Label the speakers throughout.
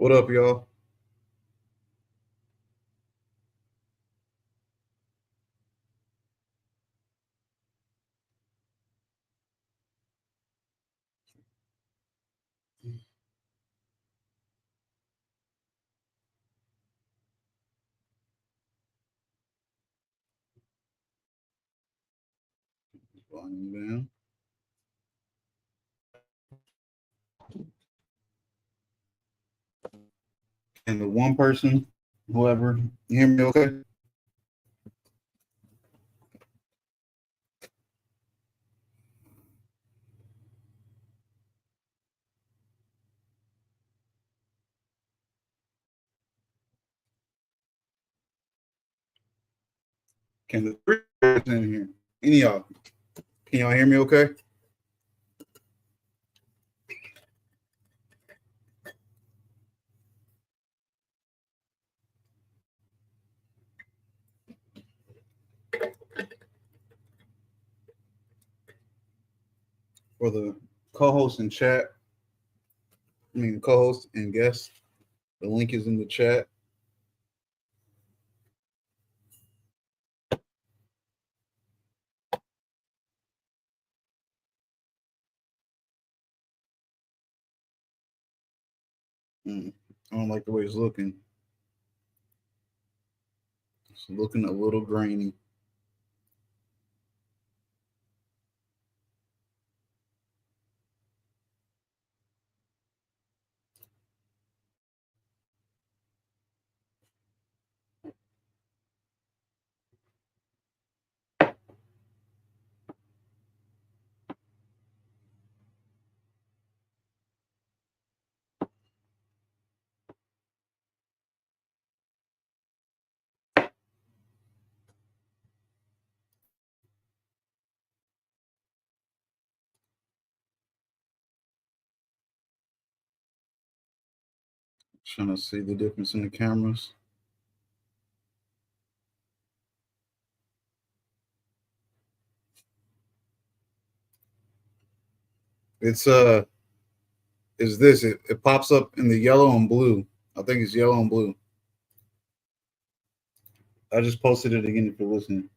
Speaker 1: What up, y'all? Volume down. And the one person, whoever, you hear me okay? Can the three person in here? Any of y'all? Can y'all hear me okay? For the co-host and chat, co-host and guest, the link is in the chat. I don't like the way it's looking. It's looking a little grainy. Trying to see the difference in the cameras. It's is this it pops up in the yellow and blue. I think it's yellow and blue. I just posted it again if you're listening.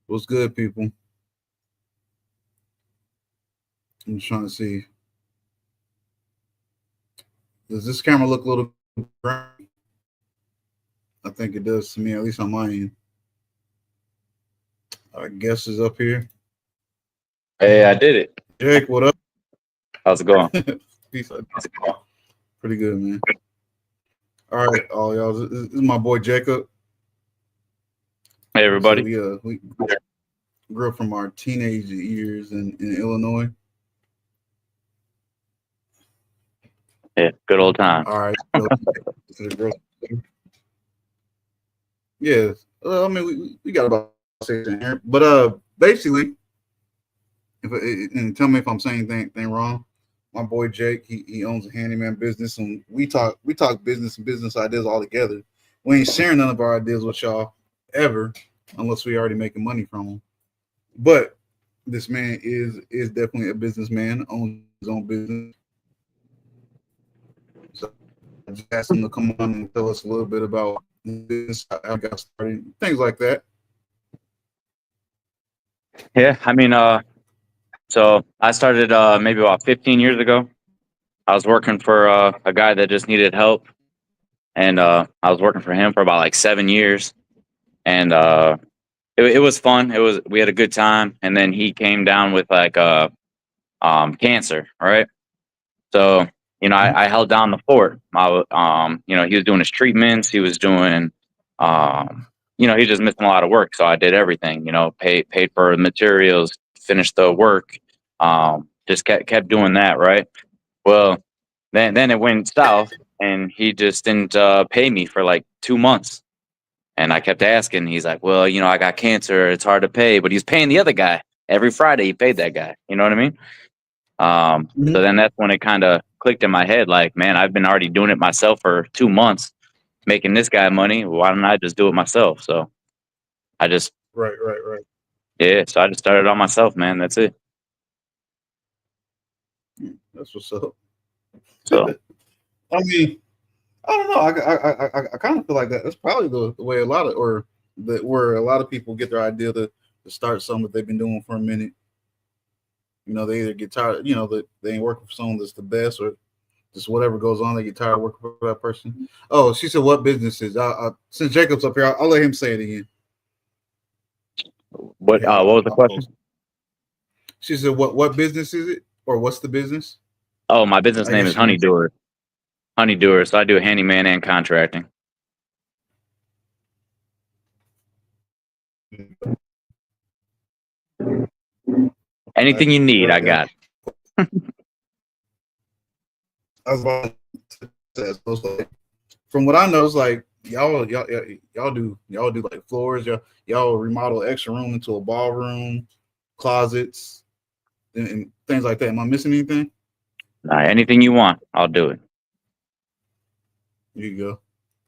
Speaker 1: What's good, people? I'm just trying to see. Does this camera look a little grainy? I think it does to me, at least on my end. Our guest is up here.
Speaker 2: Hey, I did it.
Speaker 1: Jake, what up?
Speaker 2: How's it going?
Speaker 1: Peace. Pretty good, man. All right, all y'all. This is my boy Jacob.
Speaker 2: Hey, everybody.
Speaker 1: So, we grew up from our teenage years in Illinois.
Speaker 2: Yeah, good old time.
Speaker 1: All right. Yeah. I mean, we got about 6 in here, but basically, and tell me if I'm saying anything wrong. My boy Jake, he owns a handyman business, and we talk business and business ideas all together. We ain't sharing none of our ideas with y'all ever, unless we already making money from them. But this man is definitely a businessman, owns his own business. So I just asked him to come on and tell us a little bit about this, how he got started, things like that.
Speaker 2: Yeah, I mean, so I started maybe about 15 years ago. I was working for a guy that just needed help, and I was working for him for about like 7 years, and it was fun. We had a good time, and then he came down with like cancer, right? So I held down the fort. He was doing his treatments. He was doing, he just missing a lot of work. So I did everything. Paid for materials, finished the work. Just kept doing that, right? Well, then it went south, and he just didn't pay me for like 2 months. And I kept asking. He's like, "Well, I got cancer. It's hard to pay." But he's paying the other guy every Friday. He paid that guy. You know what I mean? So then that's when it kind of clicked in my head, like, man, I've been already doing it myself for 2 months, making this guy money. Why don't I just do it myself? So I just,
Speaker 1: Right, right, right.
Speaker 2: yeah, so I just started on myself, man. That's it.
Speaker 1: That's what's up.
Speaker 2: So
Speaker 1: I mean, I don't know. I kind of feel like that. That's probably the way a lot of or the where a lot of people get their idea to start something that they've been doing for a minute. They either get tired, that they ain't working for someone that's the best, or just whatever goes on, they get tired of working for that person. Oh, she said, "What business is?" Since Jacob's up here, I'll let him say it again. Yeah,
Speaker 2: what was the
Speaker 1: I'll post
Speaker 2: question?
Speaker 1: it. She said, "What business is it, or what's the business?"
Speaker 2: Oh, my business
Speaker 1: I
Speaker 2: name
Speaker 1: guess
Speaker 2: is
Speaker 1: she wants.
Speaker 2: Honeydoer. Honeydoer. So I do handyman and contracting.
Speaker 1: I
Speaker 2: Anything you need,
Speaker 1: write
Speaker 2: I
Speaker 1: that.
Speaker 2: got.
Speaker 1: I was about to say, so it's like, from what I know, it's like y'all do like floors, y'all remodel extra room into a ballroom, closets, and things like that. Am I missing anything?
Speaker 2: Anything you want, I'll do it.
Speaker 1: There you go.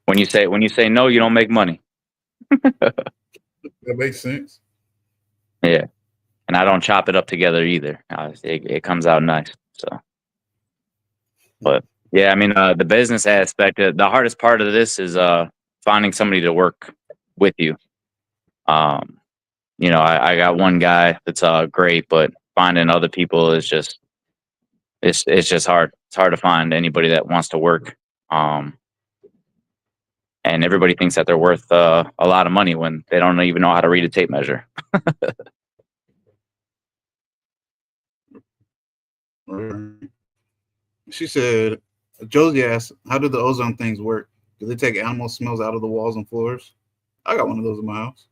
Speaker 2: When you say no, you don't make money.
Speaker 1: That makes sense.
Speaker 2: Yeah, and I don't chop it up together either. It comes out nice. So, but yeah, I mean, the business aspect, the hardest part of this is finding somebody to work with you. Um, I got one guy that's great, but finding other people is just it's just hard. It's hard to find anybody that wants to work. Um, and everybody thinks that they're worth a lot of money when they don't even know how to read a tape measure.
Speaker 1: She said, Josie asked, "How do the ozone things work? Do they take animal smells out of the walls and floors?" I got one of those in my house.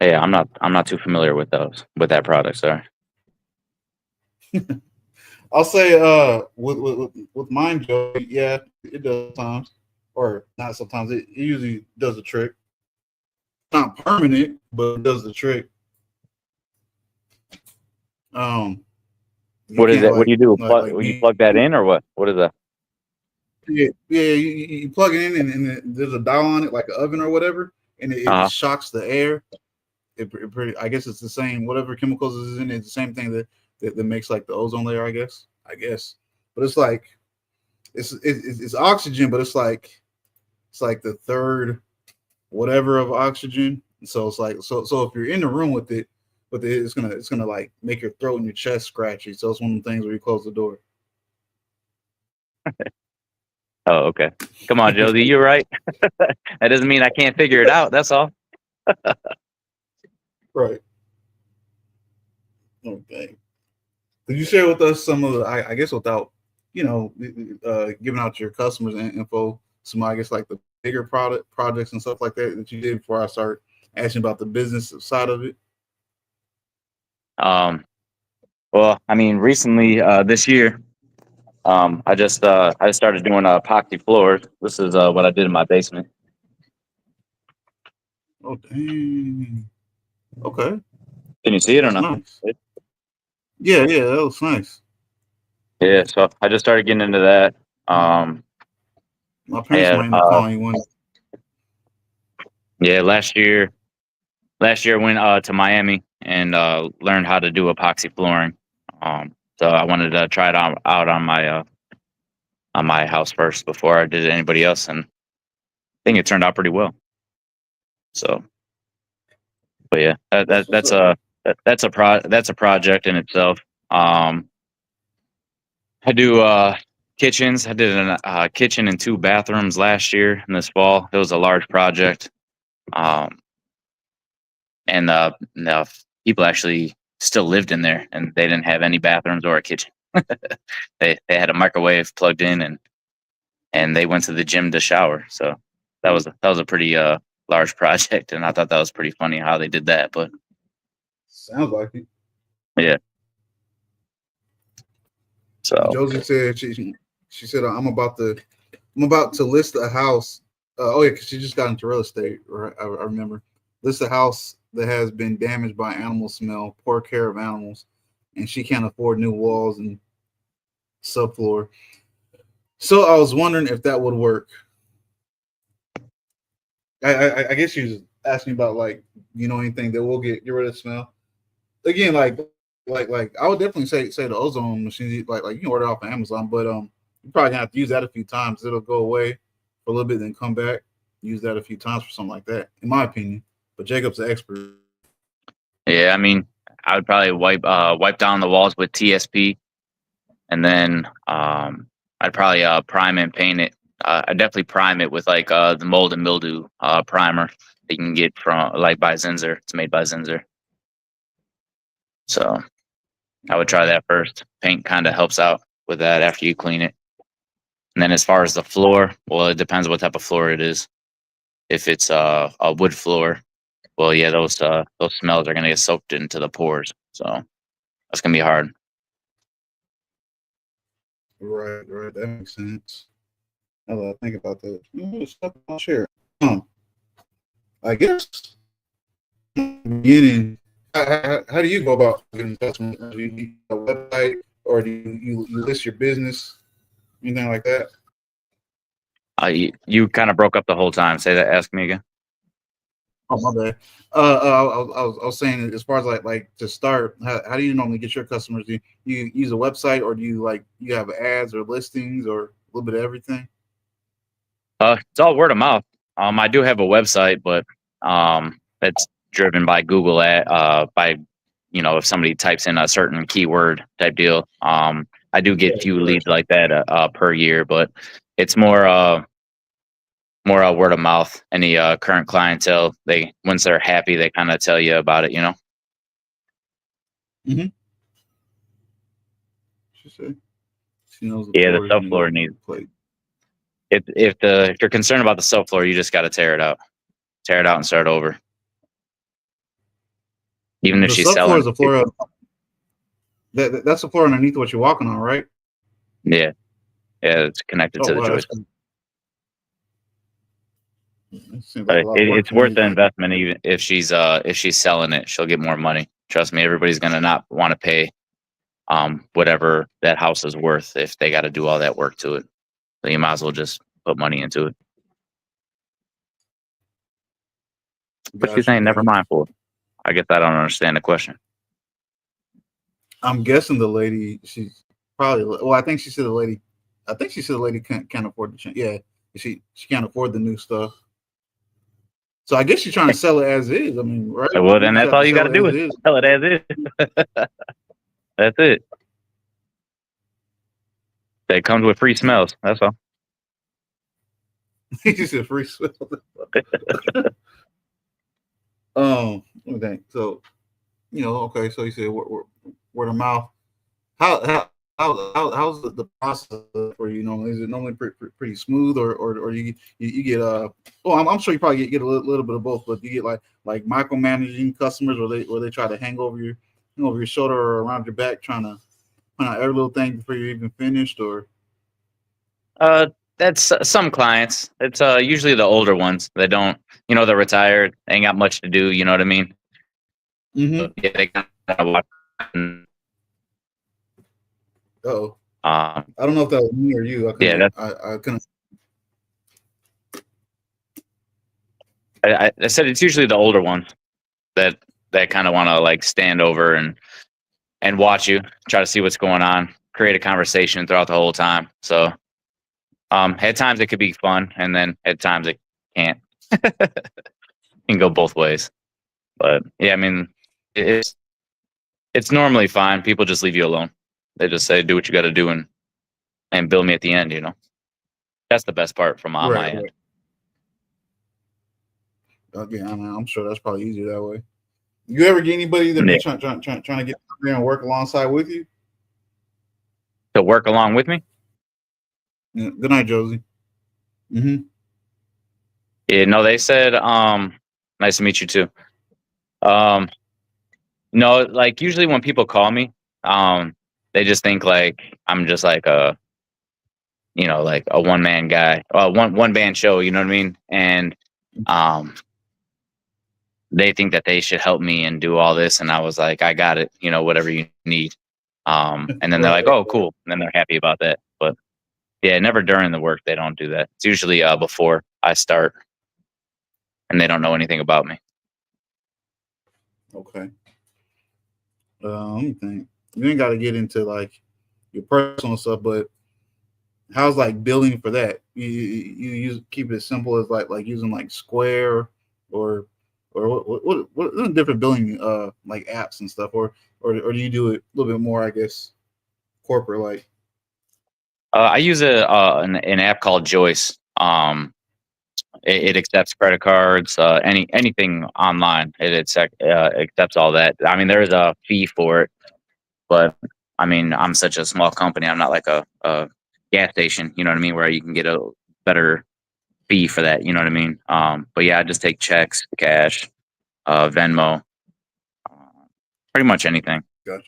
Speaker 2: Yeah, I'm not too familiar with that product. Sorry.
Speaker 1: I'll say, with mine, Joey, yeah, it does sometimes, or not sometimes. It usually does the trick. Not permanent, but it does the trick. Um, you
Speaker 2: What is
Speaker 1: can't
Speaker 2: it? What do you do?
Speaker 1: like
Speaker 2: You
Speaker 1: me.
Speaker 2: plug that in or what? What is that?
Speaker 1: Yeah, yeah. You plug it in, and there's a dial on it, like an oven or whatever, and it
Speaker 2: Uh
Speaker 1: shocks the air. It pretty. I guess it's the same. Whatever chemicals is in it, it's the same thing that makes like the ozone layer. I guess, but it's like it's oxygen, but it's like the third whatever of oxygen. So it's like so if you're in the room with it, it's gonna like make your throat and your chest scratchy. So it's one of the things where you close the door.
Speaker 2: oh, okay. Come on, Josie, you're right. That doesn't mean I can't figure it out. That's all.
Speaker 1: Right. Okay. Could you share with us some of the, I guess without, giving out your customers info, some, I guess, like the bigger projects and stuff like that you did before I start asking about the business side of it?
Speaker 2: Um, well, I mean, recently this year, I just started doing epoxy floors. This is what I did in my basement.
Speaker 1: Oh, dang. Okay.
Speaker 2: Can you see it or
Speaker 1: That's
Speaker 2: no?
Speaker 1: nice. Yeah, yeah, that was nice.
Speaker 2: Yeah, so I just started getting into that.
Speaker 1: My parents
Speaker 2: Yeah,
Speaker 1: might end up calling you one.
Speaker 2: yeah. Last year I went to Miami and learned how to do epoxy flooring. So I wanted to try it out on my house first before I did anybody else, and I think it turned out pretty well. So, but yeah,
Speaker 1: That's what's up.
Speaker 2: that's a project in itself. Um, I do kitchens. I did a kitchen and two bathrooms last year in this fall. It was a large project. Um, and the people actually still lived in there, and they didn't have any bathrooms or a kitchen. They had a microwave plugged in, and they went to the gym to shower. So that was a pretty large project, and I thought that was pretty funny how they did that. But
Speaker 1: Sounds like it.
Speaker 2: yeah,
Speaker 1: And
Speaker 2: so
Speaker 1: Josie said she said I'm about to list a house. Oh yeah, because she just got into real estate. Right, I remember. List a house that has been damaged by animal smell, poor care of animals. and she can't afford new walls and subfloor. So I was wondering if that would work. I guess you was asking about like anything that will get rid of the smell. Again, like I would definitely say the ozone machine, like you can order off of Amazon, but you probably gonna have to use that a few times. It'll go away for a little bit, then come back. Use that a few times for something like that, in my opinion. But Jacob's the expert.
Speaker 2: Yeah, I mean, I would probably wipe down the walls with TSP, and then I'd probably prime and paint it. I'd definitely prime it with like the mold and mildew primer that you can get from like by Zinsser. It's made by Zinsser. So I would try that first. Paint kind of helps out with that after you clean it. And then as far as the floor, well, it depends what type of floor it is. If it's a wood floor, well, yeah, those smells are gonna get soaked into the pores. So that's gonna be hard.
Speaker 1: Right. That makes sense. Now that I think about that, stuff I'll share. Um, I guess beginning. How do you go about getting customers? Do you need a website, or do you list your business, anything like that?
Speaker 2: You kind of broke up the whole time. Say that. Ask me again.
Speaker 1: Oh my bad. I was saying as far as like to start, how do you normally get your customers? Do you use a website, or do you you have ads or listings or a little bit of everything?
Speaker 2: It's all word of mouth. I do have a website, but it's driven by Google by if somebody types in a certain keyword type deal. I do get few
Speaker 1: Right.
Speaker 2: leads like that per year, but it's more word of mouth. Any current clientele, they once they're happy, they kind of tell you about it.
Speaker 1: Mm-hmm. She said she knows the
Speaker 2: Yeah, the
Speaker 1: floor is going to
Speaker 2: subfloor
Speaker 1: get
Speaker 2: needs.
Speaker 1: replaced.
Speaker 2: If you're concerned about the subfloor, you just got to tear it out and start over. Even if
Speaker 1: The
Speaker 2: she's
Speaker 1: subfloor
Speaker 2: selling
Speaker 1: is the
Speaker 2: it.
Speaker 1: floor that's the floor underneath what you're walking on, right?
Speaker 2: Yeah, it's connected
Speaker 1: Oh
Speaker 2: to the
Speaker 1: wow,
Speaker 2: joist.
Speaker 1: that seems like a
Speaker 2: But
Speaker 1: lot of work
Speaker 2: it's
Speaker 1: to
Speaker 2: worth
Speaker 1: me.
Speaker 2: the investment. Even if she's selling it, she'll get more money. Trust me, everybody's gonna not want to pay whatever that house is worth if they got to do all that work to it. So you might as well just put money into it. What you saying? Never
Speaker 1: Got you.
Speaker 2: mind for. I guess I don't understand the question.
Speaker 1: I'm guessing the lady, she's probably. Well, I think she said the lady. I think she said the lady can't afford the change. Yeah, she can't afford the new stuff. So I guess she's trying to sell it as is. I mean, right?
Speaker 2: Well,
Speaker 1: You
Speaker 2: then
Speaker 1: just
Speaker 2: that's
Speaker 1: have
Speaker 2: all
Speaker 1: to
Speaker 2: you got
Speaker 1: sell
Speaker 2: to
Speaker 1: it
Speaker 2: do
Speaker 1: as
Speaker 2: is
Speaker 1: is.
Speaker 2: tell it as is. That's it. That comes with free smells. That's all.
Speaker 1: He said free sale. Let me think. So okay. So you said word of mouth. How's the process for you? Normally, is it normally pretty smooth, or you get well, I'm sure you probably get a little bit of both, but you get like micromanaging customers, or they try to hang over your shoulder or around your back, trying to point out every little thing before you're even finished, or
Speaker 2: Uh, that's some clients. It's usually the older ones that don't, they're retired, they ain't got much to do. You know what I mean?
Speaker 1: mm-hmm.
Speaker 2: Yeah, they kind of watch.
Speaker 1: Oh,
Speaker 2: Um,
Speaker 1: I don't know if that was me or you.
Speaker 2: yeah, that's.
Speaker 1: I couldn't.
Speaker 2: I said it's usually the older ones that kind of want to like stand over and watch you, try to see what's going on, create a conversation throughout the whole time. So, at times it could be fun, and then at times it can't. It can go both ways. But yeah, I mean, it's normally fine. People just leave you alone. They just say, "Do what you got to do," and bill me at the end. That's the best part from on my
Speaker 1: Right.
Speaker 2: end.
Speaker 1: Again, I mean, I'm sure that's probably easier that way. You ever get anybody that
Speaker 2: Yeah.
Speaker 1: be trying to get there and work alongside with you?
Speaker 2: To work along with me.
Speaker 1: Yeah. Good night, Josie. Mm-hmm.
Speaker 2: Yeah, no, they said, nice to meet you too. Um, no, like usually when people call me, they just think like I'm just like like a one man guy, one band show. You know what I mean? And um, they think that they should help me and do all this, and I was like, I got it. Whatever you need. And then they're like,
Speaker 1: Right.
Speaker 2: "Oh, cool," and then they're happy about that. But yeah, never during the work they don't do that. It's usually before I start, and they don't know anything about me.
Speaker 1: Okay. Let me think. You ain't got to get into like your personal stuff, but how's like building for that? You use keep it as simple as like using like Square or what are the different building like apps and stuff, or do you do it a little bit more, I guess, corporate like?
Speaker 2: I use an app called Joyce. It accepts credit cards, anything online. Accepts all that. I mean, there is a fee for it, but I mean, I'm such a small company. I'm not like a gas station. You know what I mean? Where you can get a better fee for that. You know what I mean? But yeah, I just take checks, cash, Venmo, uh, pretty much anything.
Speaker 1: Gotcha.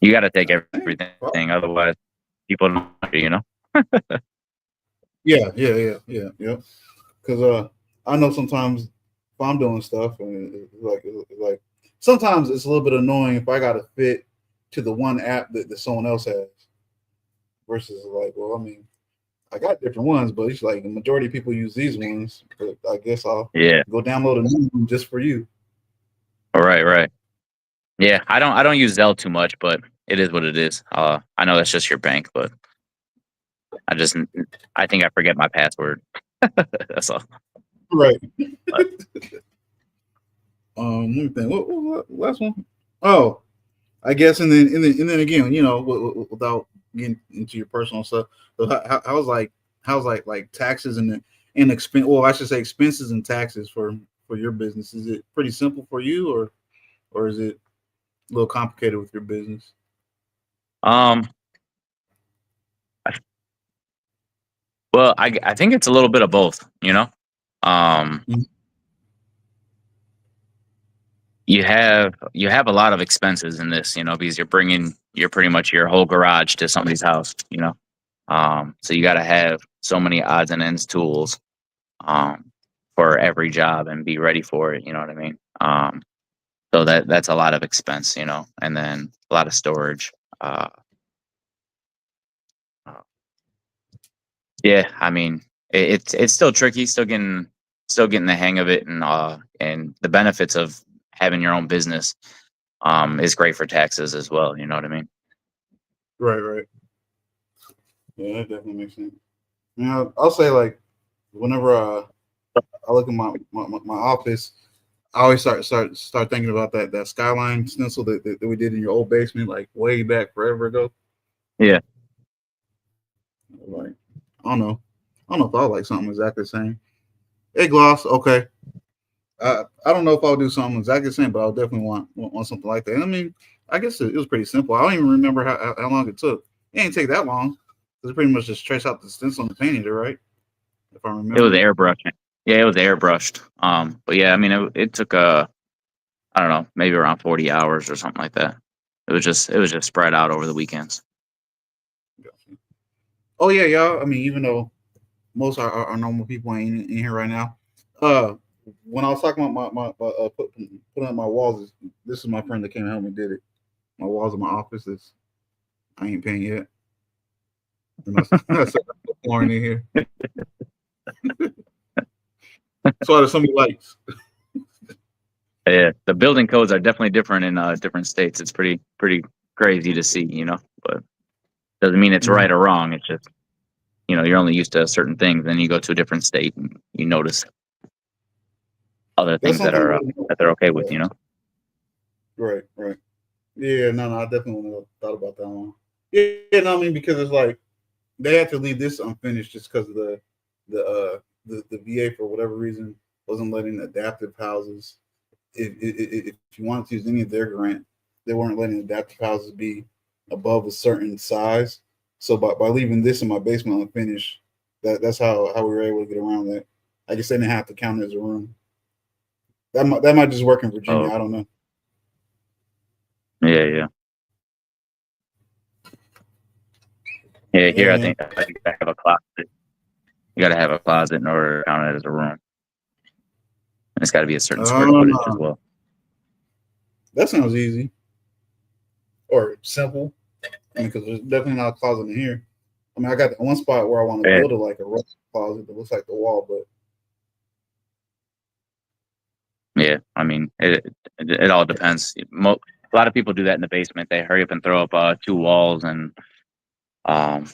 Speaker 2: You got to take
Speaker 1: Hey,
Speaker 2: everything, otherwise people don't. You know?
Speaker 1: yeah. Because I know sometimes if I'm doing stuff and it's like sometimes it's a little bit annoying if I got to fit to the one app that someone else has versus like, well, I mean, I got different ones, but it's like the majority of people use these ones. But I guess I'll
Speaker 2: Yeah.
Speaker 1: go download a new one just for you.
Speaker 2: All right. Right. Yeah. I don't use Zelle too much, but it is what it is. I know that's just your bank, but I just I think I forget my password. That's all.
Speaker 1: Right.
Speaker 2: But
Speaker 1: Let me think. What was the last one? Oh, I guess, and then again, without getting into your personal stuff, so how's like taxes and expense? Well, I should say expenses and taxes for your business. Is it pretty simple for you, or is it a little complicated with your business?
Speaker 2: um, well, I think it's a little bit of both. You know, um,
Speaker 1: Mhm.
Speaker 2: you have a lot of expenses in this. You know, because you're pretty much your whole garage to somebody's house. You know, so you got to have so many odds and ends tools um for every job and be ready for it. You know what I mean? So that's a lot of expense. You know, and then a lot of storage. Uh, uh, Yeah, I mean, it's still tricky, still getting the hang of it, and the benefits of having your own business is great for taxes as well. You know what I mean?
Speaker 1: Right, right. Yeah, that definitely makes sense. I'll say like whenever I look at my office, I always start thinking about that skyline stencil that we did in your old basement, like way back forever ago.
Speaker 2: Yeah.
Speaker 1: Like I don't know, I don't know if I like something exactly the same. Hey, gloss, okay. I don't know if I'll do something exactly the same, but I'll definitely want something like that. I mean, I guess it was pretty simple. I don't even remember how long it took. It didn't take that long. It's pretty much just trace out the stencil and painted it, right? If I
Speaker 2: It was
Speaker 1: remember.
Speaker 2: airbrushing. Yeah, it was airbrushed. But yeah, I mean, it took I don't know, maybe around 40 hours or something like that. It was just spread out over the weekends.
Speaker 1: Oh yeah, y'all. I mean, even though most our normal people ain't in here right now, uh, when I was talking about putting up my walls, this is my friend that came and helped me did it. My walls in my office is I ain't paying yet. And I said flooring in here. So there's so many lights.
Speaker 2: Yeah, the building codes are definitely different in different states. It's pretty crazy to see, but doesn't mean it's
Speaker 1: Mhm.
Speaker 2: right or wrong. It's just you're only used to certain things. Then you go to a different state and you notice other
Speaker 1: That's
Speaker 2: things that
Speaker 1: something I
Speaker 2: are
Speaker 1: really
Speaker 2: that they're okay with.
Speaker 1: yeah. Right, right. Yeah, no, I definitely wouldn't have thought about that one. Yeah, no, I mean because it's like they had to leave this unfinished just because of the VA for whatever reason wasn't letting adaptive houses. If you wanted to use any of their grant, they weren't letting adaptive houses be above a certain size. So by leaving this in my basement unfinished, that's how we were able to get around that. I guess they didn't have to count it as a room. That might just work in
Speaker 2: Oh,
Speaker 1: Virginia. I don't know.
Speaker 2: yeah, yeah, yeah. Here, I
Speaker 1: Man,
Speaker 2: think you gotta have a closet. You gotta have a closet in order to count it as a room, and it's got to be a certain square footage as
Speaker 1: uh,
Speaker 2: well.
Speaker 1: that sounds easy. or simple. I mean, because there's definitely not a closet in here. I mean, I got one spot where I want to
Speaker 2: Yeah,
Speaker 1: build it like a rough closet that looks like the wall, but
Speaker 2: yeah. I mean, it all depends. A lot of people do that in the basement. They hurry up and throw up two walls and um,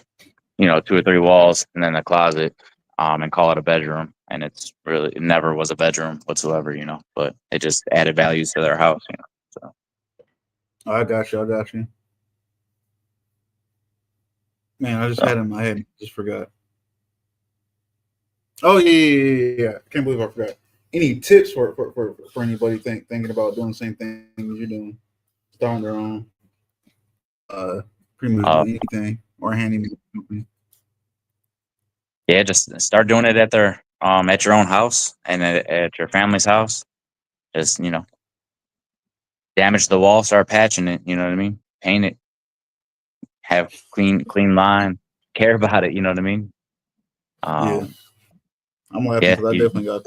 Speaker 2: two or three walls, and then a closet, and call it a bedroom. And it never was a bedroom whatsoever, but it just added values to their house. So
Speaker 1: I got you. I got you. Man, I just
Speaker 2: so
Speaker 1: had it in my head. Just forgot. Oh yeah. I can't believe I forgot. Any tips for anybody thinking about doing the same thing as you're doing, starting their own, uh, pretty much do
Speaker 2: uh,
Speaker 1: anything or handyman company?
Speaker 2: yeah, just start doing it at your own house and at your family's house. Just damage the wall, start patching it. You know what I mean? Paint it, have clean line, care about it. You know what I mean?
Speaker 1: Yeah,
Speaker 2: Um,
Speaker 1: I'm laughing
Speaker 2: yeah,
Speaker 1: because I
Speaker 2: you
Speaker 1: definitely got.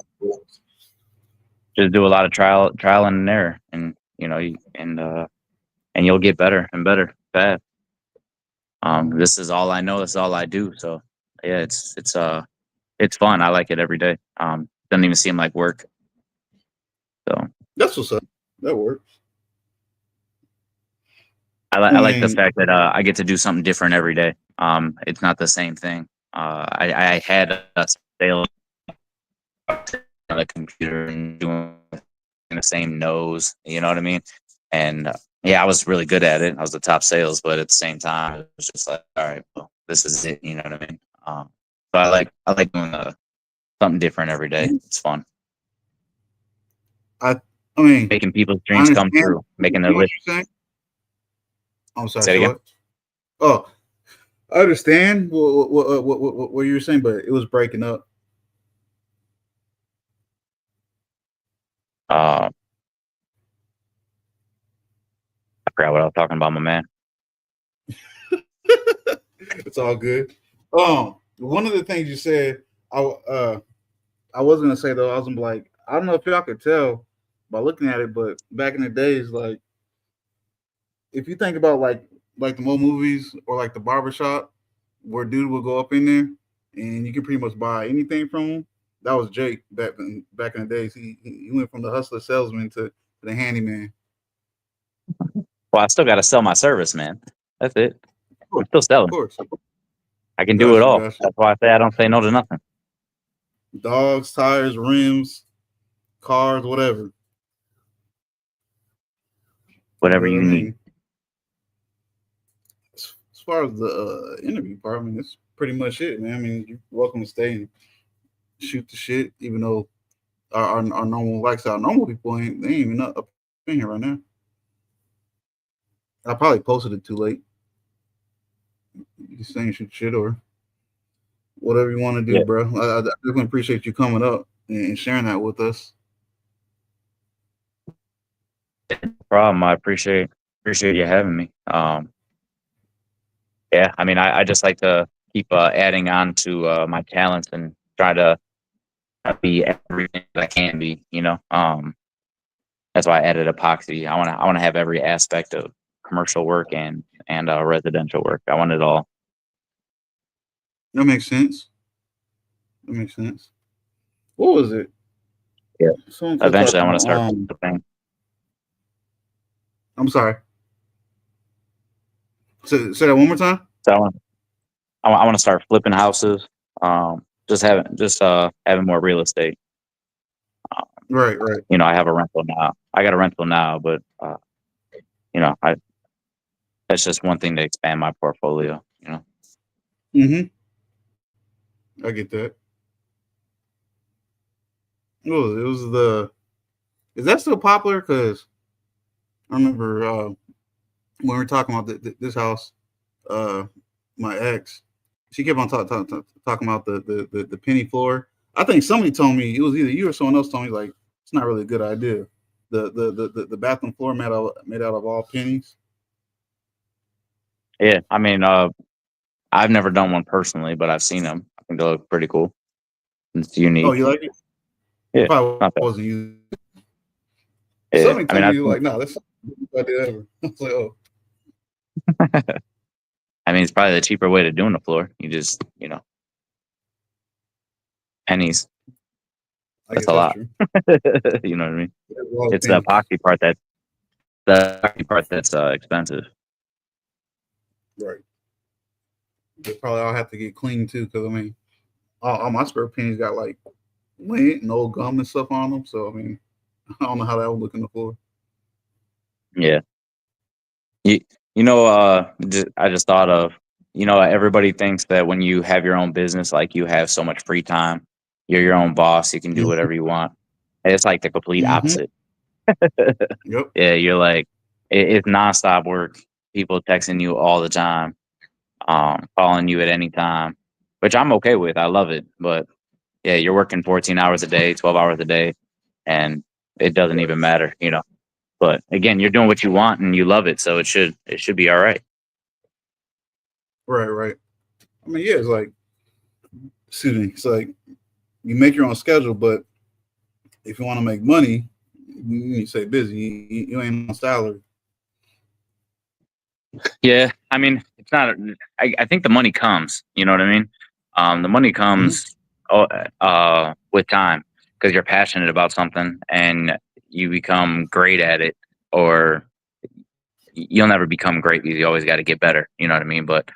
Speaker 2: just do a lot of trial and error, and and you'll get better and better fast. This is all I know. This is all I do. So yeah, it's fun. I like it every day. Doesn't even seem like work. So
Speaker 1: That's what's up. That works.
Speaker 2: I
Speaker 1: I
Speaker 2: like the
Speaker 1: mean,
Speaker 2: fact that I get to do something different every day. It's not the same thing. I had a sales on the computer and doing the same nose. You know what I mean? And yeah, I was really good at it. I was the top sales, but at the same time, it was just like, all right, well, this is it. You know what I mean? So I like doing something different every day. It's fun
Speaker 1: I I mean,
Speaker 2: making people's
Speaker 1: I
Speaker 2: dreams come
Speaker 1: understand
Speaker 2: true, making their
Speaker 1: what
Speaker 2: list.
Speaker 1: you're saying. I'm sorry.
Speaker 2: Say it
Speaker 1: So
Speaker 2: again.
Speaker 1: what? Oh, I understand what you were saying, but it was breaking up.
Speaker 2: Uh, I forgot what I was talking about, my man.
Speaker 1: It's all good. One of the things you said, I was gonna say though, I was gonna be like, I don't know if y'all could tell by looking at it, but back in the days, like if you think about like the old movies or like the barbershop where dude would go up in there and you can pretty much buy anything from him. That was Jake back in the days. He went from the hustler salesman to the handyman.
Speaker 2: Well, I still got to sell my service, man. That's it.
Speaker 1: Of course,
Speaker 2: I'm still
Speaker 1: of
Speaker 2: selling.
Speaker 1: course.
Speaker 2: I can do it
Speaker 1: Got you,
Speaker 2: all.
Speaker 1: got you.
Speaker 2: That's why I say I don't say no to nothing.
Speaker 1: Dogs, tires, rims, cars, whatever.
Speaker 2: Whatever
Speaker 1: But I
Speaker 2: you need.
Speaker 1: mean, as far as the interview part, I mean, that's pretty much it, man. I mean, you're welcome to stay and shoot the shit, even though our normal likes our normal people ain't even up in here right now. I probably posted it too late. You can stay and shoot shit or whatever you want to do,
Speaker 2: Yeah,
Speaker 1: bro. I definitely appreciate you coming up and sharing that with us.
Speaker 2: no problem. I appreciate you having me. Yeah, I mean, I just like to keep adding on to my talents and try to be everything that I can be. That's why I added epoxy. I want to have every aspect of commercial work and residential work. I want it all.
Speaker 1: That makes sense. That makes sense. What was it?
Speaker 2: Yeah.
Speaker 1: Someone kept
Speaker 2: Eventually, I
Speaker 1: talking
Speaker 2: want to
Speaker 1: about.
Speaker 2: start flipping.
Speaker 1: I'm sorry. Say that one more time.
Speaker 2: So I want to start flipping houses. Just having more real estate. Uh,
Speaker 1: Right, right.
Speaker 2: I have a rental now. I got a rental now, but I that's just one thing to expand my portfolio.
Speaker 1: Mm-hmm. I get that. It was the. Is that still popular? Because I remember when we were talking about this house, uh, my ex, she kept on talking about the penny floor. I think somebody told me it was either you or someone else told me like it's not really a good idea. The bathroom floor made out of all pennies.
Speaker 2: Yeah, I mean, I've never done one personally, but I've seen them. I think they look pretty cool. It's
Speaker 1: Oh,
Speaker 2: unique.
Speaker 1: you like it? It
Speaker 2: Yeah,
Speaker 1: probably
Speaker 2: not bad.
Speaker 1: wasn't you.
Speaker 2: Yeah,
Speaker 1: Somebody
Speaker 2: I mean,
Speaker 1: told me like, no, that's not a good idea ever. I was like, oh,
Speaker 2: I mean, it's probably the cheaper way to doing the floor. You just, pennies.
Speaker 1: I
Speaker 2: That's
Speaker 1: guess
Speaker 2: a
Speaker 1: that's
Speaker 2: lot.
Speaker 1: true.
Speaker 2: You know what I mean?
Speaker 1: Yeah, we're always
Speaker 2: It's the
Speaker 1: paying.
Speaker 2: epoxy part that's expensive.
Speaker 1: Right. They probably all have to get cleaned too, because I mean, all my spare pennies got like lint and old gum and stuff on them. So I mean, I don't know how that would look in the floor.
Speaker 2: Yeah. You, I just thought of, everybody thinks that when you have your own business, like you have so much free time, you're your own boss, you can do whatever you want. And it's like the complete
Speaker 1: Mm-hmm.
Speaker 2: opposite.
Speaker 1: Yep.
Speaker 2: Yeah, you're like, it's nonstop work. People texting you all the time, calling you at any time, which I'm okay with. I love it. But yeah, you're working 14 hours a day, 12 hours a day, and it doesn't
Speaker 1: Right.
Speaker 2: even matter, But again, you're doing what you want and you love it, so it should be all right.
Speaker 1: Right. Right. I mean, yeah, it's like, excuse me, it's like you make your own schedule, but if you want to make money, you stay busy. You ain't on salary.
Speaker 2: Yeah, I mean, it's not. I think the money comes. You know what I mean? The money
Speaker 1: Mm-hmm.
Speaker 2: comes with time because you're passionate about something and you become great at it, or you'll never become great because you always got to get better. You know what I mean? But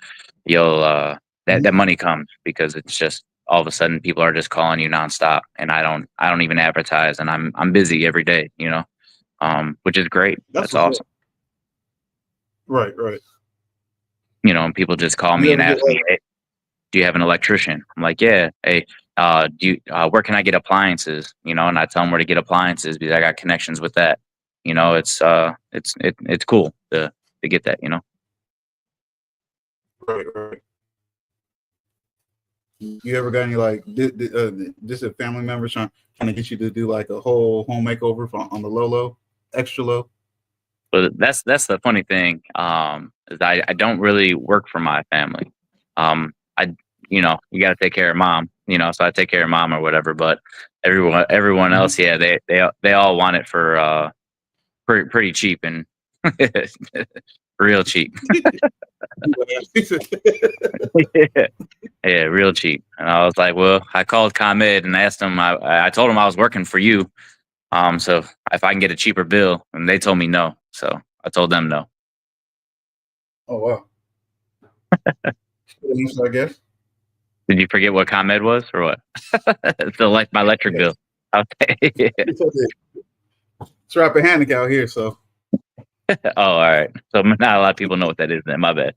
Speaker 2: you'll that
Speaker 1: Mm-hmm.
Speaker 2: money comes because it's just all of a sudden people are just calling you nonstop, and I don't even advertise, and I'm busy every day. Which is great.
Speaker 1: That's
Speaker 2: That's
Speaker 1: what's up.
Speaker 2: awesome.
Speaker 1: Right. Right.
Speaker 2: And people just call
Speaker 1: You
Speaker 2: me and
Speaker 1: ever get
Speaker 2: ask me,
Speaker 1: like?
Speaker 2: hey, do you have an electrician? I'm like, yeah. Hey, where can I get appliances? And I tell them where to get appliances because I got connections with that. It's cool to get that.
Speaker 1: Right. Right. You ever got any like just a family members trying to get you to do like a whole home makeover on the low, extra low?
Speaker 2: But that's the funny thing. Is I don't really work for my family. I you got to take care of mom. So I take care of mom or whatever. But everyone
Speaker 1: Mm-hmm.
Speaker 2: else, yeah, they all want it for pretty cheap and real cheap. Yeah, yeah, real cheap. And I was like, well, I called ComEd and asked them. I told them I was working for you. So if I can get a cheaper bill, and they told me no. So I told them no.
Speaker 1: Oh wow. So I guess.
Speaker 2: Did you forget what ComEd was or what? It's my electric bill.
Speaker 1: Yes.
Speaker 2: Okay.
Speaker 1: It's okay. It's Rappahannock out here, so
Speaker 2: Oh, all right. So not a lot of people know what that is. Then my bad.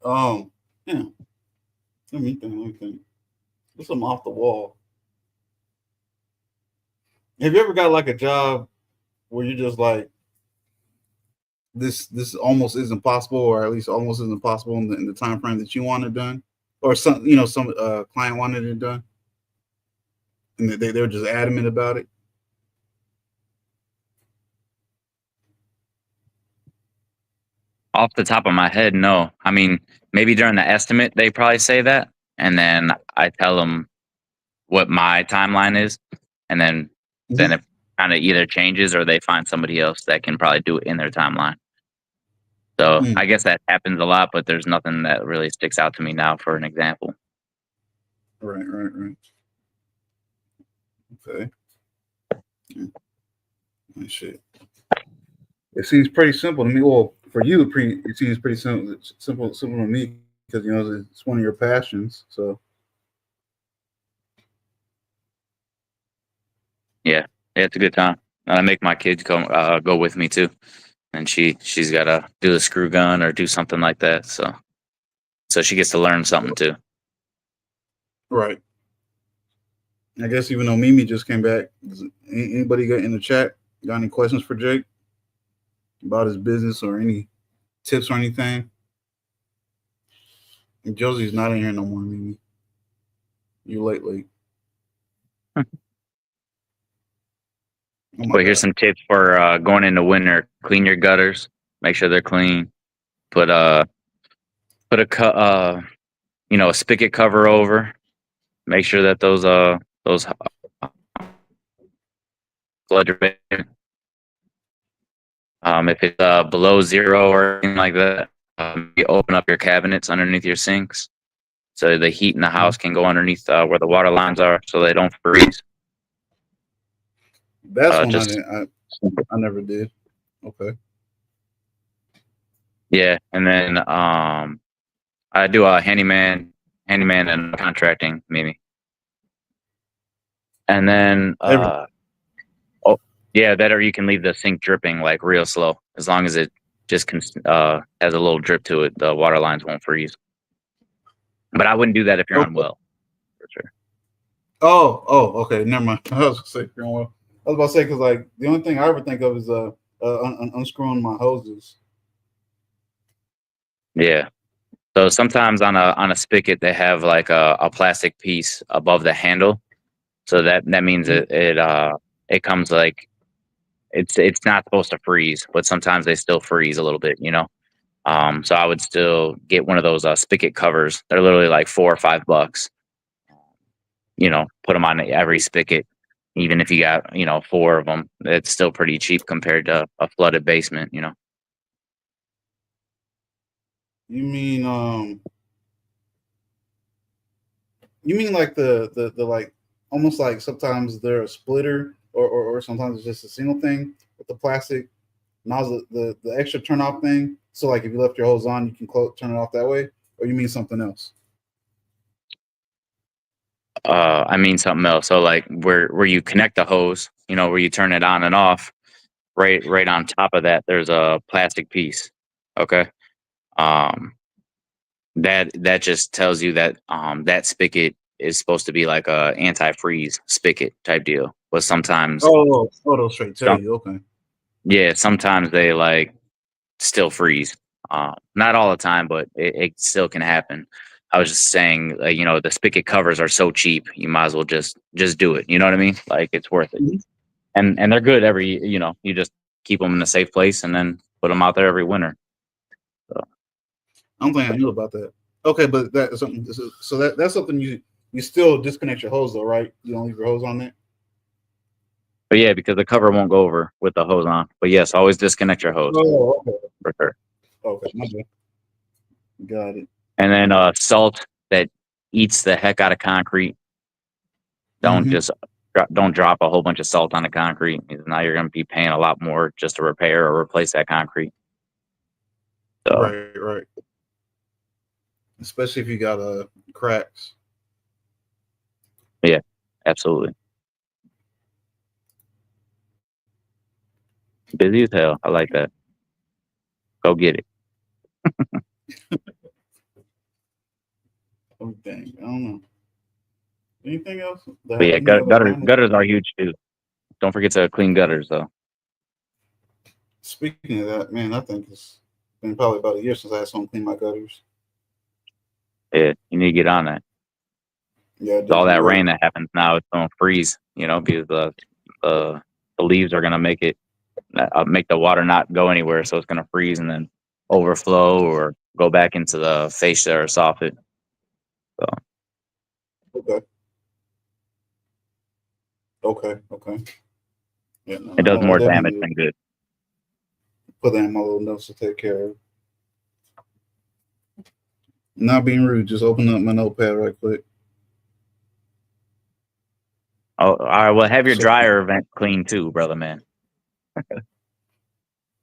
Speaker 1: um yeah. Let me think. There's something off the wall. Have you ever got like a job where you're just like this almost isn't possible, or at least almost isn't possible in the time frame that you want it done, or some client wanted it done, and they were just adamant about it.
Speaker 2: Off the top of my head, no. I mean, maybe during the estimate they probably say that, and then I tell them what my timeline is, and then
Speaker 1: Mm-hmm.
Speaker 2: it kind of either changes or they find somebody else that can probably do it in their timeline. So
Speaker 1: Mm.
Speaker 2: I guess that happens a lot, but there's nothing that really sticks out to me now for an example.
Speaker 1: Right, right, right. Okay. Yeah. That shit. It seems pretty simple to me. Well, for you, it seems pretty simple to me because it's one of your passions. So
Speaker 2: Yeah, yeah, it's a good time. And I make my kids go with me too, and she's got to do the screw gun or do something like that. So she gets to learn something too.
Speaker 1: right. I guess even though Mimi just came back, anybody got in the chat got any questions for Jake about his business or any tips or anything? And Josie's not in here no more, Mimi. You late. Oh my
Speaker 2: But here's
Speaker 1: god.
Speaker 2: some tips for going into winter: clean your gutters, make sure they're clean. Put a put a cu- a spigot cover over. Make sure that those flood drain If it's below zero or anything like that, you open up your cabinets underneath your sinks, so the heat in the house can go underneath where the water lines are, so they don't freeze.
Speaker 1: That's one
Speaker 2: Just
Speaker 1: I never did. Okay.
Speaker 2: yeah, and then I do a handyman and contracting maybe, and then
Speaker 1: Every
Speaker 2: oh yeah, that or you can leave the sink dripping like real slow as long as it just has a little drip to it. The water lines won't freeze. But I wouldn't do that if you're on
Speaker 1: okay.
Speaker 2: well, for sure.
Speaker 1: Okay. Never mind. I was gonna say, well, I was about to say because like the only thing I ever think of is unscrewing my hoses.
Speaker 2: Yeah. So sometimes on a spigot they have like a plastic piece above the handle. So that means
Speaker 1: Mhm.
Speaker 2: it comes like it's not supposed to freeze, but sometimes they still freeze a little bit, you know. So I would still get one of those spigot covers. They're literally like $4 or $5. You know, put them on every spigot. Even if you got four of them, it's still pretty cheap compared to a flooded basement. You know.
Speaker 1: You mean you mean like the like almost like sometimes they're a splitter or sometimes it's just a single thing with the plastic nozzle the extra turn off thing. So like if you left your hose on, you can turn it off that way, or you mean something else?
Speaker 2: I mean something else. So like where you connect the hose, where you turn it on and off, right on top of that, there's a plastic piece. Okay. Um, that just tells you that that spigot is supposed to be like a antifreeze spigot type deal. But sometimes
Speaker 1: They'll straight tell
Speaker 2: some
Speaker 1: you. Okay.
Speaker 2: yeah, sometimes they like still freeze. Not all the time, but it still can happen. I was just saying, the spigot covers are so cheap, you might as well just do it. You know what I mean? Like it's worth it,
Speaker 1: Mhm.
Speaker 2: and they're good every. You just keep them in a safe place and then put them out there every winter. So,
Speaker 1: I don't think I knew about that. Okay, but that's something. So that's something you still disconnect your hose though, right? You don't leave your hose on there.
Speaker 2: but yeah, because the cover won't go over with the hose on. But yes, always disconnect your hose
Speaker 1: Oh, okay.
Speaker 2: for sure.
Speaker 1: Okay, my bad. Got it.
Speaker 2: And then salt that eats the heck out of concrete. Don't
Speaker 1: Mm-hmm.
Speaker 2: just don't drop a whole bunch of salt on the concrete. Now you're going to be paying a lot more just to repair or replace that concrete. So
Speaker 1: Right. Especially if you got cracks.
Speaker 2: yeah, absolutely. Busy as hell. I like that. Go get it.
Speaker 1: Oh dang, I don't know. Anything else?
Speaker 2: But yeah,
Speaker 1: Any other random?
Speaker 2: gutters are huge too. Don't forget to clean gutters though.
Speaker 1: Speaking of that, man, I think it's been probably about a year since I had someone clean my gutters.
Speaker 2: Yeah, you need to get on that.
Speaker 1: Yeah, I
Speaker 2: With all
Speaker 1: definitely
Speaker 2: that
Speaker 1: will.
Speaker 2: rain that happens now, it's going to freeze. Because the the leaves are going to make the water not go anywhere, so it's going to freeze and then overflow or go back into the fascia or soffit. So
Speaker 1: Okay. Okay. Yeah, no,
Speaker 2: it does
Speaker 1: I
Speaker 2: more damage
Speaker 1: definitely
Speaker 2: than good.
Speaker 1: put that in my little notes to take care of. Not being rude, just open up my notepad right quick.
Speaker 2: Oh, all right. Well, have your
Speaker 1: So
Speaker 2: dryer vent clean too, brother man.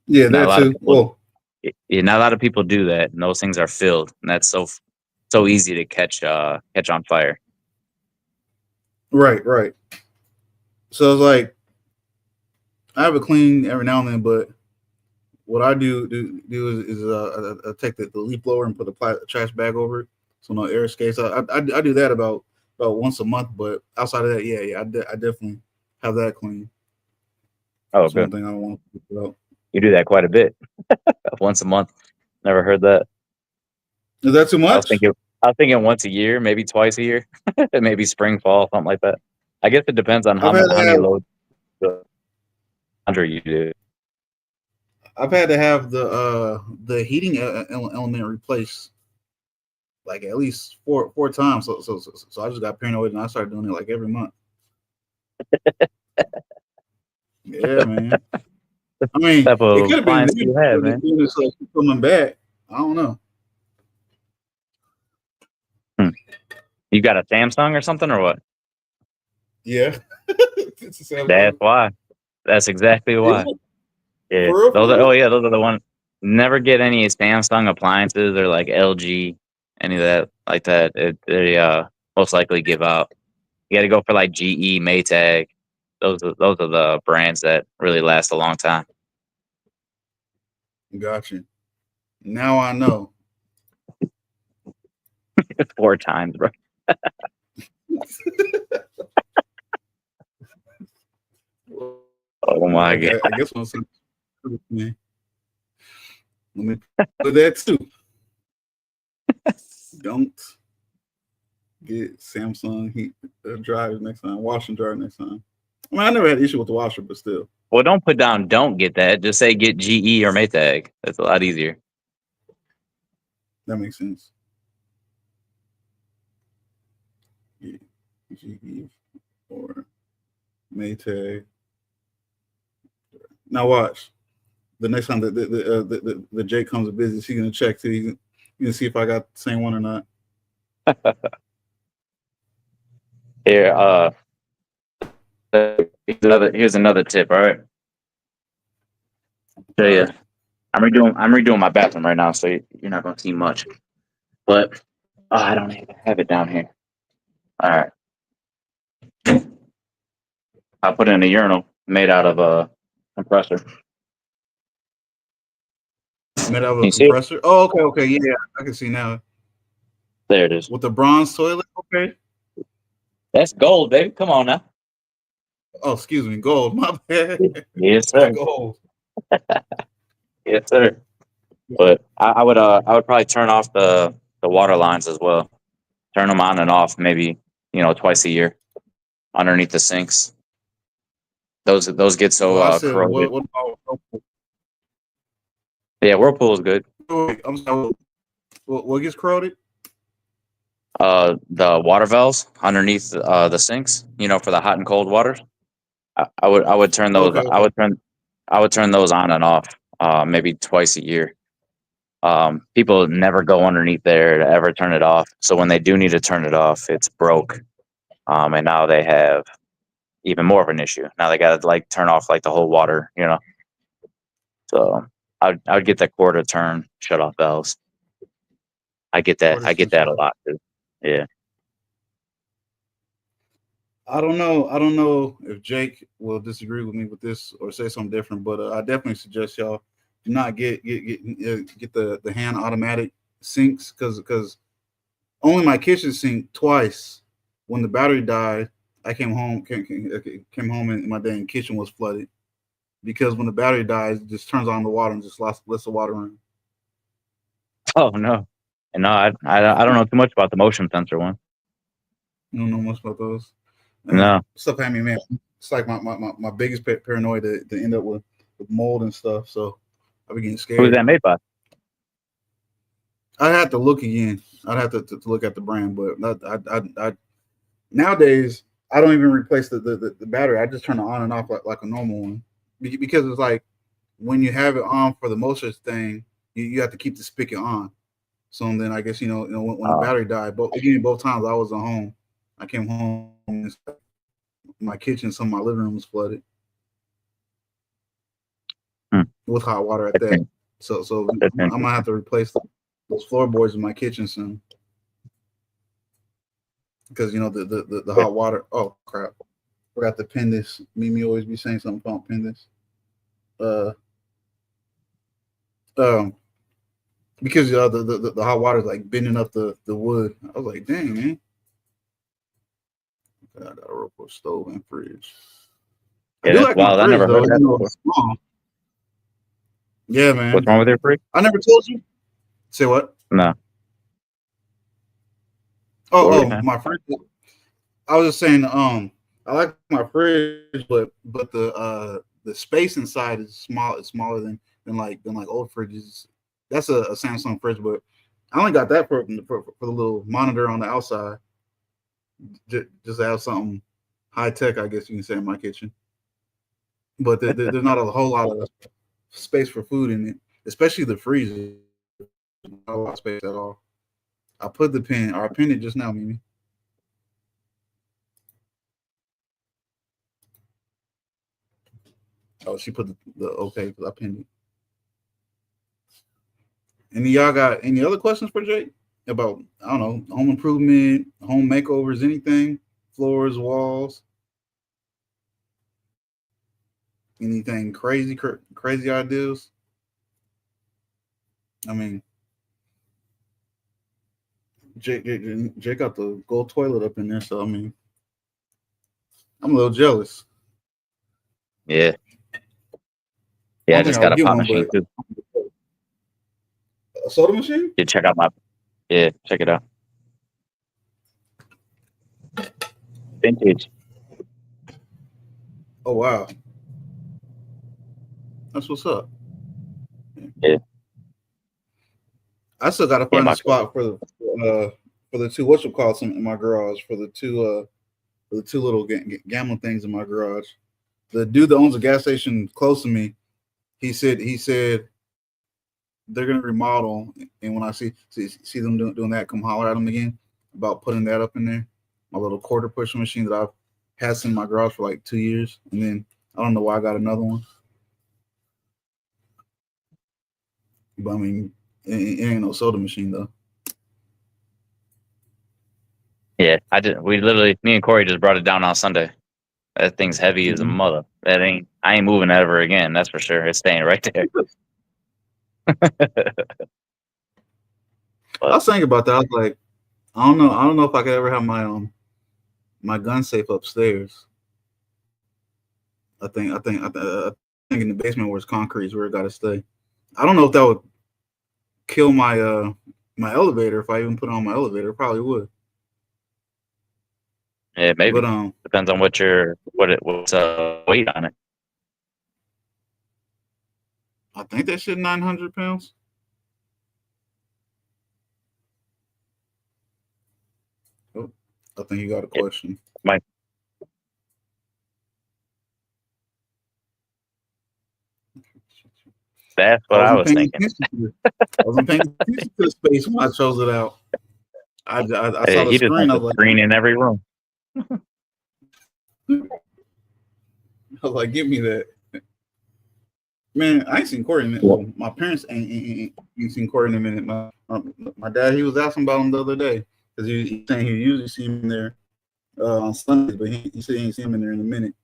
Speaker 1: yeah,
Speaker 2: Not a
Speaker 1: that
Speaker 2: lot of
Speaker 1: too.
Speaker 2: people.
Speaker 1: Well,
Speaker 2: Not a lot of people do that, and those things are filled, and that's so easy to catch on fire.
Speaker 1: right. So it's like I have a clean every now and then, but what I do is I take the leaf blower and put a trash bag over it, so no air escapes. I do that about once a month, but outside of that, I definitely have that clean.
Speaker 2: Oh,
Speaker 1: That's one
Speaker 2: good.
Speaker 1: thing I want to talk about.
Speaker 2: You do that quite a bit, once a month. Never heard that.
Speaker 1: Is that too
Speaker 2: I was
Speaker 1: much?
Speaker 2: thinking, I was thinking once a year, maybe twice a year, maybe spring, fall, something like that. I guess it depends on
Speaker 1: I've had to
Speaker 2: how many
Speaker 1: have
Speaker 2: loads of laundry you do.
Speaker 1: I've had to have the heating element replaced like at least four times. So I just got paranoid and I started doing it like every month. Yeah, man. I mean,
Speaker 2: Type
Speaker 1: it
Speaker 2: of
Speaker 1: could have been
Speaker 2: appliance do
Speaker 1: them,
Speaker 2: you have,
Speaker 1: but
Speaker 2: man?
Speaker 1: it's like coming back. I don't know.
Speaker 2: Hmm. You got a Samsung or something or what?
Speaker 1: Yeah, it's a
Speaker 2: That's
Speaker 1: Samsung.
Speaker 2: why. That's exactly
Speaker 1: Is
Speaker 2: why.
Speaker 1: it?
Speaker 2: Yeah.
Speaker 1: For real, for
Speaker 2: Those are.
Speaker 1: real?
Speaker 2: Oh yeah, those are the ones. Never get any Samsung appliances or like LG, any of that like that. They most likely give out. You got to go for like GE, Maytag. Those are the brands that really last a long time.
Speaker 1: Gotcha. Now I know.
Speaker 2: 4 times, bro.
Speaker 1: Well,
Speaker 2: Oh my god.
Speaker 1: I guess when man, let me put that too. Don't get Samsung heat dryers next time. Washing dryer next time. I mean, I never had an issue with the washer, but still,
Speaker 2: Well, don't put down. Don't get that. Just say get GE or Maytag. That's a lot easier.
Speaker 1: that makes sense. Yeah. GE or Maytag. Now watch. The next time the Jake comes to business, he's gonna check too. He's gonna see if I got the same one or not.
Speaker 2: Here, here's another tip. All right,
Speaker 1: All
Speaker 2: show you.
Speaker 1: right.
Speaker 2: I'm redoing my bathroom right now, so you're not gonna see much. But I don't even have it down here. All right, I put in a urinal made out of a compressor. Can
Speaker 1: Made out of a
Speaker 2: you see it?
Speaker 1: compressor. Oh, okay, okay, yeah, I can see now.
Speaker 2: There it is.
Speaker 1: With the bronze toilet. Okay.
Speaker 2: That's gold, baby. Come on now.
Speaker 1: Oh, excuse me, gold. My bad.
Speaker 2: Yes,
Speaker 1: Not
Speaker 2: sir.
Speaker 1: gold.
Speaker 2: Yes, sir. But I would probably turn off the water lines as well. Turn them on and off maybe twice a year underneath the sinks. Those get so
Speaker 1: Well, I said,
Speaker 2: corroded.
Speaker 1: what about?
Speaker 2: Yeah, Whirlpool is good.
Speaker 1: Wait, I'm sorry. What gets corroded?
Speaker 2: The water valves underneath the sinks, for the hot and cold water. I would turn those.
Speaker 1: Okay, okay.
Speaker 2: I would turn those on and off maybe twice a year. People never go underneath there to ever turn it off. So when they do need to turn it off, it's broke. And now they have even more of an issue. Now they got to like turn off like the whole water. So I would get the quarter turn shut off valves. I get that. I
Speaker 1: Quarters
Speaker 2: get
Speaker 1: and
Speaker 2: that a
Speaker 1: shut.
Speaker 2: lot too. Yeah.
Speaker 1: I don't know. I don't know if Jake will disagree with me with this or say something different, but I definitely suggest y'all do not get the hand automatic sinks because only my kitchen sink twice when the battery died. I came home and my dang kitchen was flooded because when the battery dies, it just turns on the water and just lets the water run.
Speaker 2: Oh no. And no, I don't know too much about the motion sensor one.
Speaker 1: You don't know much about those.
Speaker 2: No.
Speaker 1: Stuff had me, man. It's like my biggest paranoia to end up with mold and stuff. So I be getting
Speaker 2: Who's
Speaker 1: scared.
Speaker 2: that made by?
Speaker 1: I'd have to look again. I'd have to look at the brand, but I nowadays I don't even replace the battery. I just turn it on and off like a normal one because it's like when you have it on for the moisture thing, you have to keep the spigot on. So then I guess when the
Speaker 2: Oh,
Speaker 1: battery died, both times I was at home. I came home and my kitchen, some of my living room was flooded
Speaker 2: hmm.
Speaker 1: with hot water at
Speaker 2: That's
Speaker 1: that. So
Speaker 2: that's
Speaker 1: I'm gonna
Speaker 2: interesting.
Speaker 1: have to replace those floorboards in my kitchen soon because the hot water. Oh crap! Forgot to pin this. Mimi always be saying something about pin this. Uh, um, because the hot water is like bending up the wood. I was like, dang man, I got a real stove and fridge. I
Speaker 2: Yeah,
Speaker 1: do
Speaker 2: that's
Speaker 1: like my
Speaker 2: wild. I
Speaker 1: fridge
Speaker 2: never
Speaker 1: though,
Speaker 2: heard
Speaker 1: even
Speaker 2: that
Speaker 1: though
Speaker 2: before.
Speaker 1: it's small. Yeah,
Speaker 2: What's
Speaker 1: man.
Speaker 2: wrong with your freak?
Speaker 1: I never told you. Say what?
Speaker 2: No. What were you
Speaker 1: Oh,
Speaker 2: saying?
Speaker 1: my fridge. I was just saying, I like my fridge, but the space inside is small. It's smaller than like old fridges. That's a Samsung fridge, but I only got that for the little monitor on the outside, just to have something high tech, I guess you can say, in my kitchen. but there's not a whole lot of space for food in it, especially the freezer. Not a lot of space at all. I put the pin, or I pinned it just now, Mimi. Oh, she put the okay because I pinned it. Any y'all got any other questions for Jake about I don't know home improvement, home makeovers, anything, floors, walls, anything crazy ideas? I mean, Jake got the gold toilet up in there, so I mean, I'm a little jealous.
Speaker 2: Yeah,
Speaker 1: I
Speaker 2: yeah. I
Speaker 1: don't think
Speaker 2: just
Speaker 1: I
Speaker 2: got
Speaker 1: would
Speaker 2: a
Speaker 1: get
Speaker 2: pop
Speaker 1: one,
Speaker 2: machine
Speaker 1: but
Speaker 2: too.
Speaker 1: a soda machine.
Speaker 2: You check out my yeah. Check it out. Vintage.
Speaker 1: Oh wow, that's what's up.
Speaker 2: Yeah,
Speaker 1: I still got to
Speaker 2: yeah.
Speaker 1: find a spot for the two what you call some in my garage for the two little gambling things in my garage. The dude that owns a gas station close to me, he said they're gonna remodel, and when I see them doing that, come holler at them again about putting that up in there. My little quarter pusher machine that I've had in my garage for like 2 years, and then I don't know why I got another one, but I mean it ain't no soda machine though.
Speaker 2: Yeah, I did. We literally, me and Corey just brought it down on Sunday. That thing's heavy as a
Speaker 1: Mhm.
Speaker 2: mother. That ain't. I ain't moving that ever again. That's for sure. It's staying right there.
Speaker 1: I
Speaker 2: But
Speaker 1: was thinking about that. I was like, I don't know if I could ever have my gun safe upstairs. I think in the basement where it's concrete is where it got to stay. I don't know if that would kill my elevator if I even put it on my elevator. It probably would.
Speaker 2: yeah,
Speaker 1: But
Speaker 2: maybe depends on what's weight on it.
Speaker 1: I think that shit 900 pounds. Oh, I think you got a
Speaker 2: Yeah,
Speaker 1: question.
Speaker 2: might. That's
Speaker 1: I
Speaker 2: what I
Speaker 1: wasn't
Speaker 2: was
Speaker 1: paying
Speaker 2: thinking.
Speaker 1: attention to it. I wasn't paying attention to the space when I chose it out. I saw the
Speaker 2: He just
Speaker 1: screen.
Speaker 2: wants a screen in every room.
Speaker 1: I was like, give me that. Man, I ain't seen Corey in a minute.
Speaker 2: Yeah.
Speaker 1: Well, my parents ain't seen Corey in a minute. My dad, he was asking about him the other day because he saying he usually see him there on Sundays, but he said he ain't seen him in there in a minute.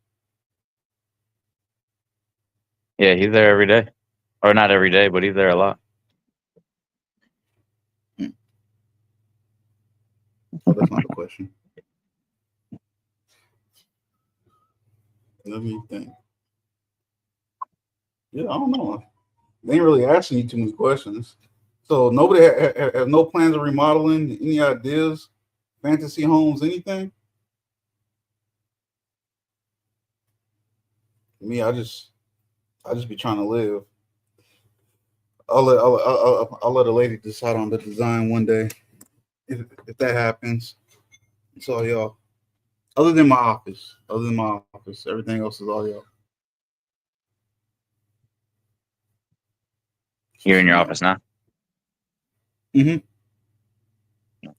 Speaker 2: Yeah, he's there every day, or not every day, but he's there a lot.
Speaker 1: Hmm. Oh, that's not the question. Let me think. Yeah, I don't know. They ain't really asking you too many questions. So nobody have no plans of remodeling. Any ideas? Fantasy homes? Anything? Me, I just be trying to live. I'll let a lady decide on the design one day if that happens. It's all y'all. Other than my office, everything else is all y'all. So
Speaker 2: You're
Speaker 1: for
Speaker 2: in your
Speaker 1: now.
Speaker 2: office now.
Speaker 1: Mm-hmm.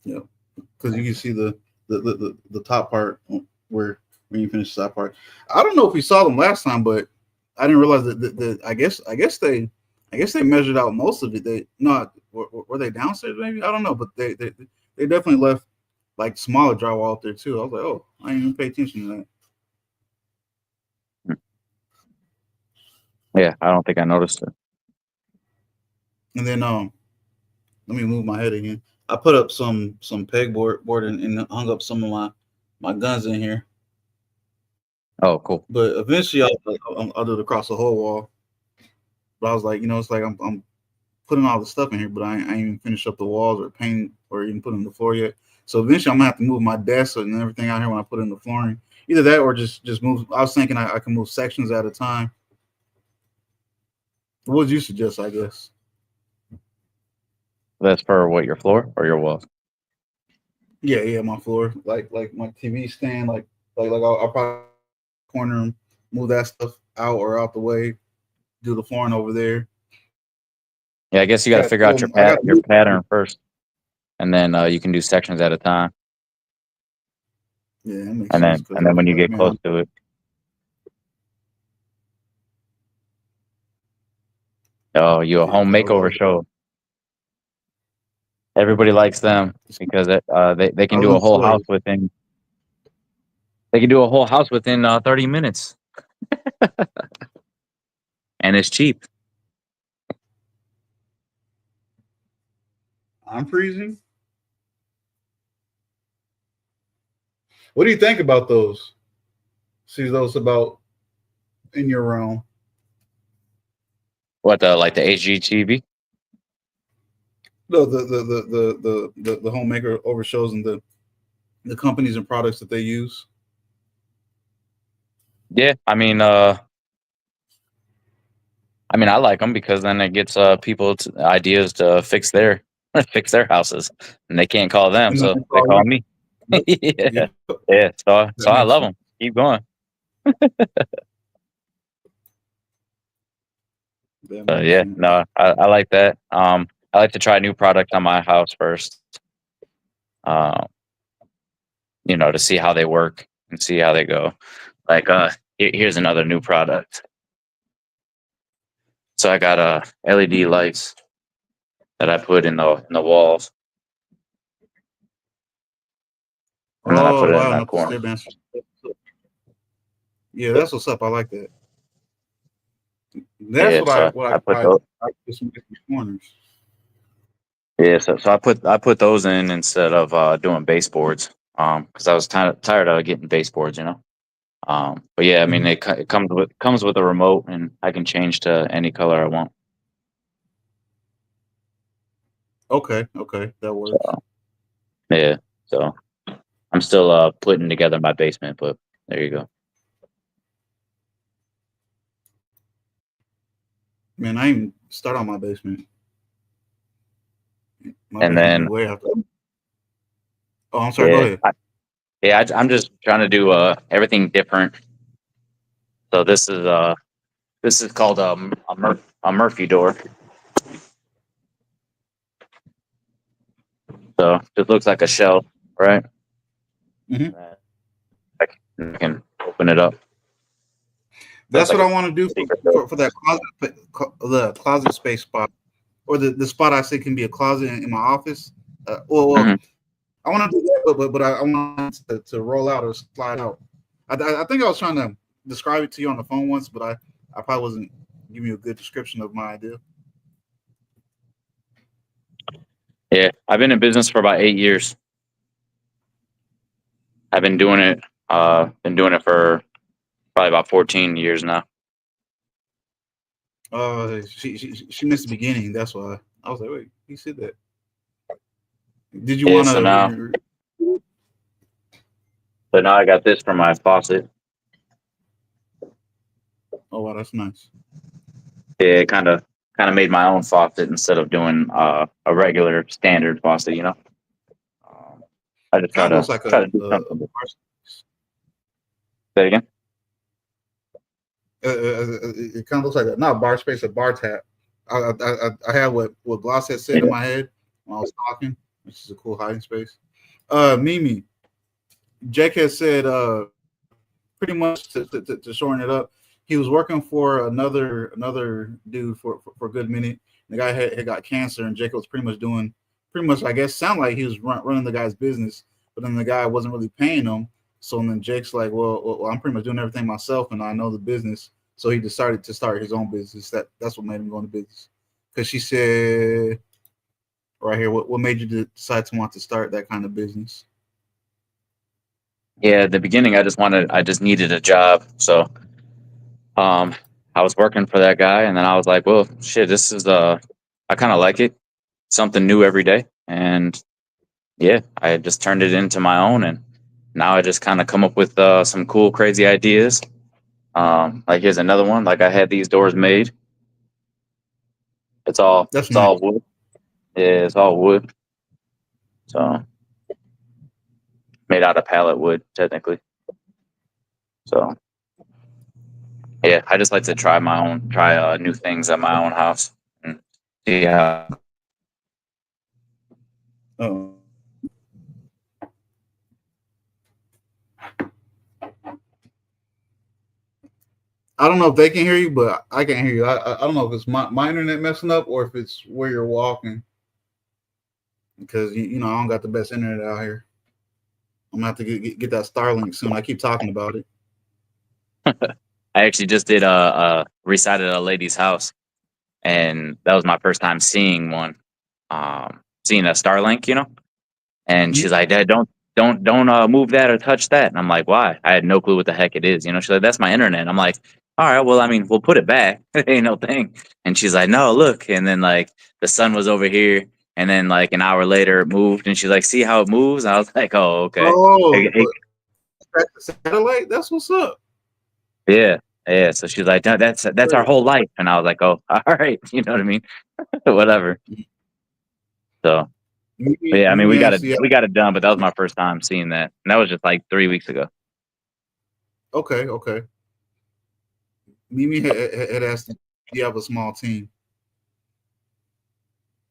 Speaker 1: Yeah, because you can see the top part where when you finish the side part. I don't know if we saw them last time, but I didn't realize that I guess they measured out most of it. They not were they downstairs maybe I don't know, but they definitely left like smaller drywall out there too. I was like, oh, I didn't even pay attention to that.
Speaker 2: Yeah, I don't think I noticed it.
Speaker 1: And then let me move my head again. I put up some pegboard and hung up some of my guns in here.
Speaker 2: Oh, cool.
Speaker 1: But eventually I'll do it across the whole wall. But I was like, it's like I'm putting all the stuff in here, but I ain't even finished up the walls or paint or even put in the floor yet. So eventually I'm gonna have to move my desk and everything out here when I put in the flooring. Either that or just move. I was thinking I can move sections at a time. What would you suggest? I guess.
Speaker 2: That's for what, your floor or your walls?
Speaker 1: Yeah, my floor, like my TV stand, like I'll probably corner, move that stuff out or out the way, do the flooring over there.
Speaker 2: Yeah, I guess you got to figure out
Speaker 1: I got
Speaker 2: your pattern first, and then you can do sections at a time,
Speaker 1: yeah, that makes sense because
Speaker 2: and then when you get
Speaker 1: man,
Speaker 2: close to it, oh, you a
Speaker 1: yeah,
Speaker 2: home
Speaker 1: 'cause
Speaker 2: makeover show. Everybody likes them because they
Speaker 1: I
Speaker 2: can
Speaker 1: was
Speaker 2: do a
Speaker 1: gonna
Speaker 2: whole house
Speaker 1: say
Speaker 2: within 30 minutes, and it's cheap.
Speaker 1: I'm freezing. What do you think about those? See those about in your realm?
Speaker 2: What the like the HGTV?
Speaker 1: No, the homemaker over shows and the companies and products that they use.
Speaker 2: Yeah, I mean, I like them because then it gets people ideas to fix their fix their houses, and they can't call them,
Speaker 1: And then
Speaker 2: so
Speaker 1: they
Speaker 2: they
Speaker 1: call
Speaker 2: call
Speaker 1: you.
Speaker 2: me.
Speaker 1: Yep.
Speaker 2: Yeah,
Speaker 1: Yep.
Speaker 2: yeah. So
Speaker 1: That
Speaker 2: I
Speaker 1: makes
Speaker 2: love
Speaker 1: sense.
Speaker 2: them. Keep going.
Speaker 1: That makes
Speaker 2: Yeah,
Speaker 1: sense.
Speaker 2: no, I like that. I like to try new products on my house first. Um, to see how they work and see how they go. Like, here's another new product. So I got LED lights that I put in the walls, and then I put
Speaker 1: Oh
Speaker 2: it in
Speaker 1: wow,
Speaker 2: that
Speaker 1: not the
Speaker 2: corner.
Speaker 1: stair master. Yeah, that's what's up. I like that. That's
Speaker 2: Yeah,
Speaker 1: what
Speaker 2: so
Speaker 1: I
Speaker 2: I put
Speaker 1: I
Speaker 2: those.
Speaker 1: like just making corners.
Speaker 2: Yeah, so I put those in instead of doing baseboards. Because I was kind of tired of getting baseboards. But yeah, I mean,
Speaker 1: Hmm.
Speaker 2: it comes with a remote, and I can change to any color I want.
Speaker 1: Okay, okay, that works.
Speaker 2: So yeah, so I'm still putting together my basement, but there you go.
Speaker 1: Man, I even start on my basement. My
Speaker 2: And
Speaker 1: basement be
Speaker 2: then
Speaker 1: way after. Oh, I'm sorry. Go
Speaker 2: yeah,
Speaker 1: ahead.
Speaker 2: I'm just trying to do everything different. So this is called a Murphy door. So it looks like a shelf, right?
Speaker 1: Hmm.
Speaker 2: And I can open it up. So it's
Speaker 1: That's
Speaker 2: like
Speaker 1: what
Speaker 2: a
Speaker 1: I want to do
Speaker 2: secret door.
Speaker 1: for that the closet space spot, or the spot I say can be a closet in my office. Well,
Speaker 2: Hmm.
Speaker 1: I want to do that, but I want to roll out or slide out. I think I was trying to describe it to you on the phone once, but I probably wasn't giving you a good description of my idea.
Speaker 2: Yeah, I've been in business for about 8 years. I've been doing it for probably about 14 years now.
Speaker 1: She missed the beginning. That's why I was like, wait, he said that. Did you
Speaker 2: Yeah,
Speaker 1: want to?
Speaker 2: so now I got this for my faucet.
Speaker 1: Oh wow, that's nice.
Speaker 2: Yeah, kind of made my own faucet instead of doing a regular standard faucet. Um, I just
Speaker 1: Kind of looks like
Speaker 2: try to do something. Say it again.
Speaker 1: it kind of looks like not a bar space, a bar tap. I had what Gloss had said in
Speaker 2: Yeah.
Speaker 1: my head when I was talking, which is a cool hiding space. Mimi, Jake has said pretty much to shorten it up. He was working for another dude for a good minute. The guy had got cancer, and Jake was pretty much doing pretty much I guess sound like he was running the guy's business, but then the guy wasn't really paying him. So then Jake's like, well, I'm pretty much doing everything myself, and I know the business. So he decided to start his own business. That's what made him go into business. Because she said right here, what made you decide to want to start that kind of business?
Speaker 2: Yeah, at the beginning, I just needed a job. So, um, I was working for that guy, and then I was like, well, shit, I kind of like it. Something new every day. And yeah, I just turned it into my own. And now I just kind of come up with some cool, crazy ideas. Like here's another one. Like I had these doors made.
Speaker 1: That's
Speaker 2: it's
Speaker 1: nice.
Speaker 2: all wood. Yeah, it's all wood. So made out of pallet wood, technically. So yeah, Yeah, I just like to try new things at my own house and see how it goes.
Speaker 1: Oh, I don't know if they can hear you, but I can hear you. I don't know if it's my internet messing up or if it's where you're walking because I don't got the best internet out here. I'm gonna have to get that Starlink soon. I keep talking about it.
Speaker 2: I actually just did recited a lady's house, and that was my first time seeing one, seeing a Starlink, you know. And
Speaker 1: Mhm.
Speaker 2: she's like, "Dad, don't move that or touch that." And I'm like, "Why?" I had no clue what the heck it is, you know. She's like, "That's my internet." I'm like, "All right, well, I mean, we'll put it back. It ain't no thing." And she's like, "No, look." And then like the sun was over here, and then like an hour later it moved, and she's like, "See how it moves?" And I was like, "Oh, okay."
Speaker 1: Oh,
Speaker 2: It,
Speaker 1: that's the satellite. That's what's up.
Speaker 2: Yeah, yeah. So she's like, "No, that's our
Speaker 1: Great.
Speaker 2: whole life," and I was like, "Oh, all right," you know what I mean? Whatever. So, but yeah, I mean,
Speaker 1: Mimi actually.
Speaker 2: we got it done, but that was my first time seeing that, and that was just like 3 weeks ago.
Speaker 1: Okay, okay. Mimi had asked, "Do you have a small team?"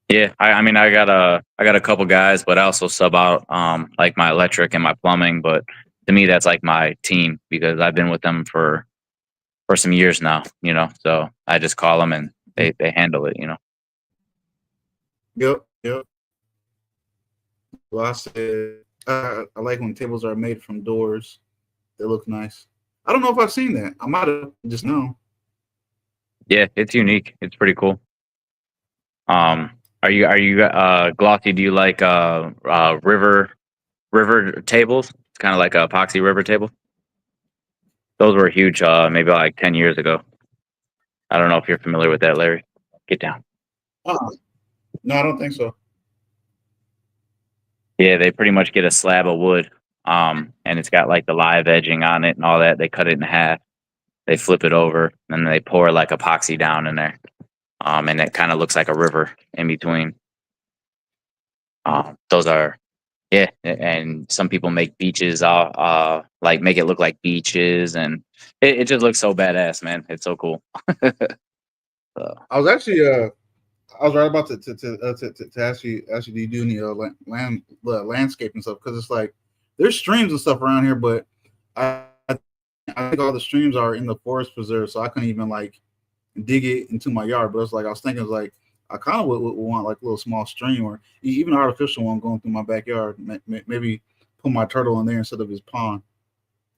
Speaker 2: Yeah, I mean, I got a couple guys, but I also sub out like my electric and my plumbing. But to me, that's like my team because I've been with them for some years now, you know. So I just call them and they handle it, you know.
Speaker 1: Yep, yep. Well, I said I like when tables are made from doors. They look nice. I don't know if I've seen that. I might have just know.
Speaker 2: Yeah, it's unique. It's pretty cool. Are you Glossy? Do you like river tables? It's kind of like a epoxy river table. Those were huge, maybe like 10 years ago. I don't know if you're familiar with that, Larry. Get down.
Speaker 1: Uh, no, I don't think so.
Speaker 2: Yeah, they pretty much get a slab of wood, and it's got like the live edging on it and all that. They cut it in half, they flip it over, and they pour like epoxy down in there, and it kind of looks like a river in between. Those are yeah, and some people make beaches, like make it look like beaches, and it just looks so badass, man. It's so cool. So,
Speaker 1: I was actually I was right about to ask you do you do any landscape and stuff because it's like there's streams and stuff around here, but I think all the streams are in the forest preserve, so I couldn't even like dig it into my yard. But it's like I was thinking, it's like I kind of would want like a little small stream or even an artificial one going through my backyard. Maybe put my turtle in there instead of his pond.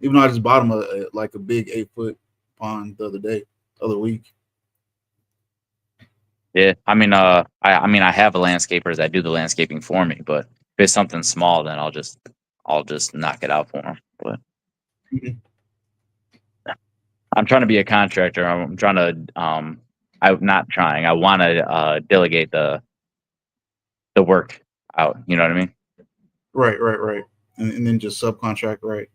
Speaker 1: Even though I just bought him like a big 8 foot pond other week.
Speaker 2: yeah, I mean, I mean, I have a landscapers that do the landscaping for me, but if it's something small, then I'll just knock it out for them. But
Speaker 1: Mhm.
Speaker 2: I'm trying to be a contractor. I'm trying to I'm not trying. I want to delegate the work out. You know what I mean?
Speaker 1: Right, right, right. And then just subcontract, right?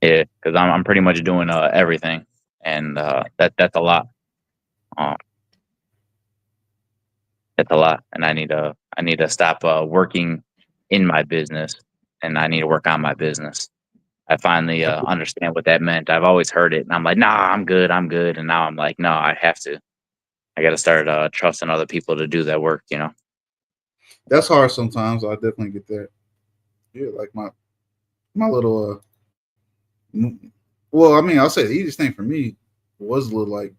Speaker 2: Yeah, because I'm pretty much doing everything, and that's a lot. Uh, that's a lot, and I need to stop working in my business, and I need to work on my business. I finally understand what that meant. I've always heard it, and I'm like, nah, I'm good, and now I'm like, no, I have to. I got to start trusting other people to do that work. You know?
Speaker 1: That's hard sometimes. I definitely get that. Yeah, like my little well, I mean, I'll say the easiest thing for me was a little like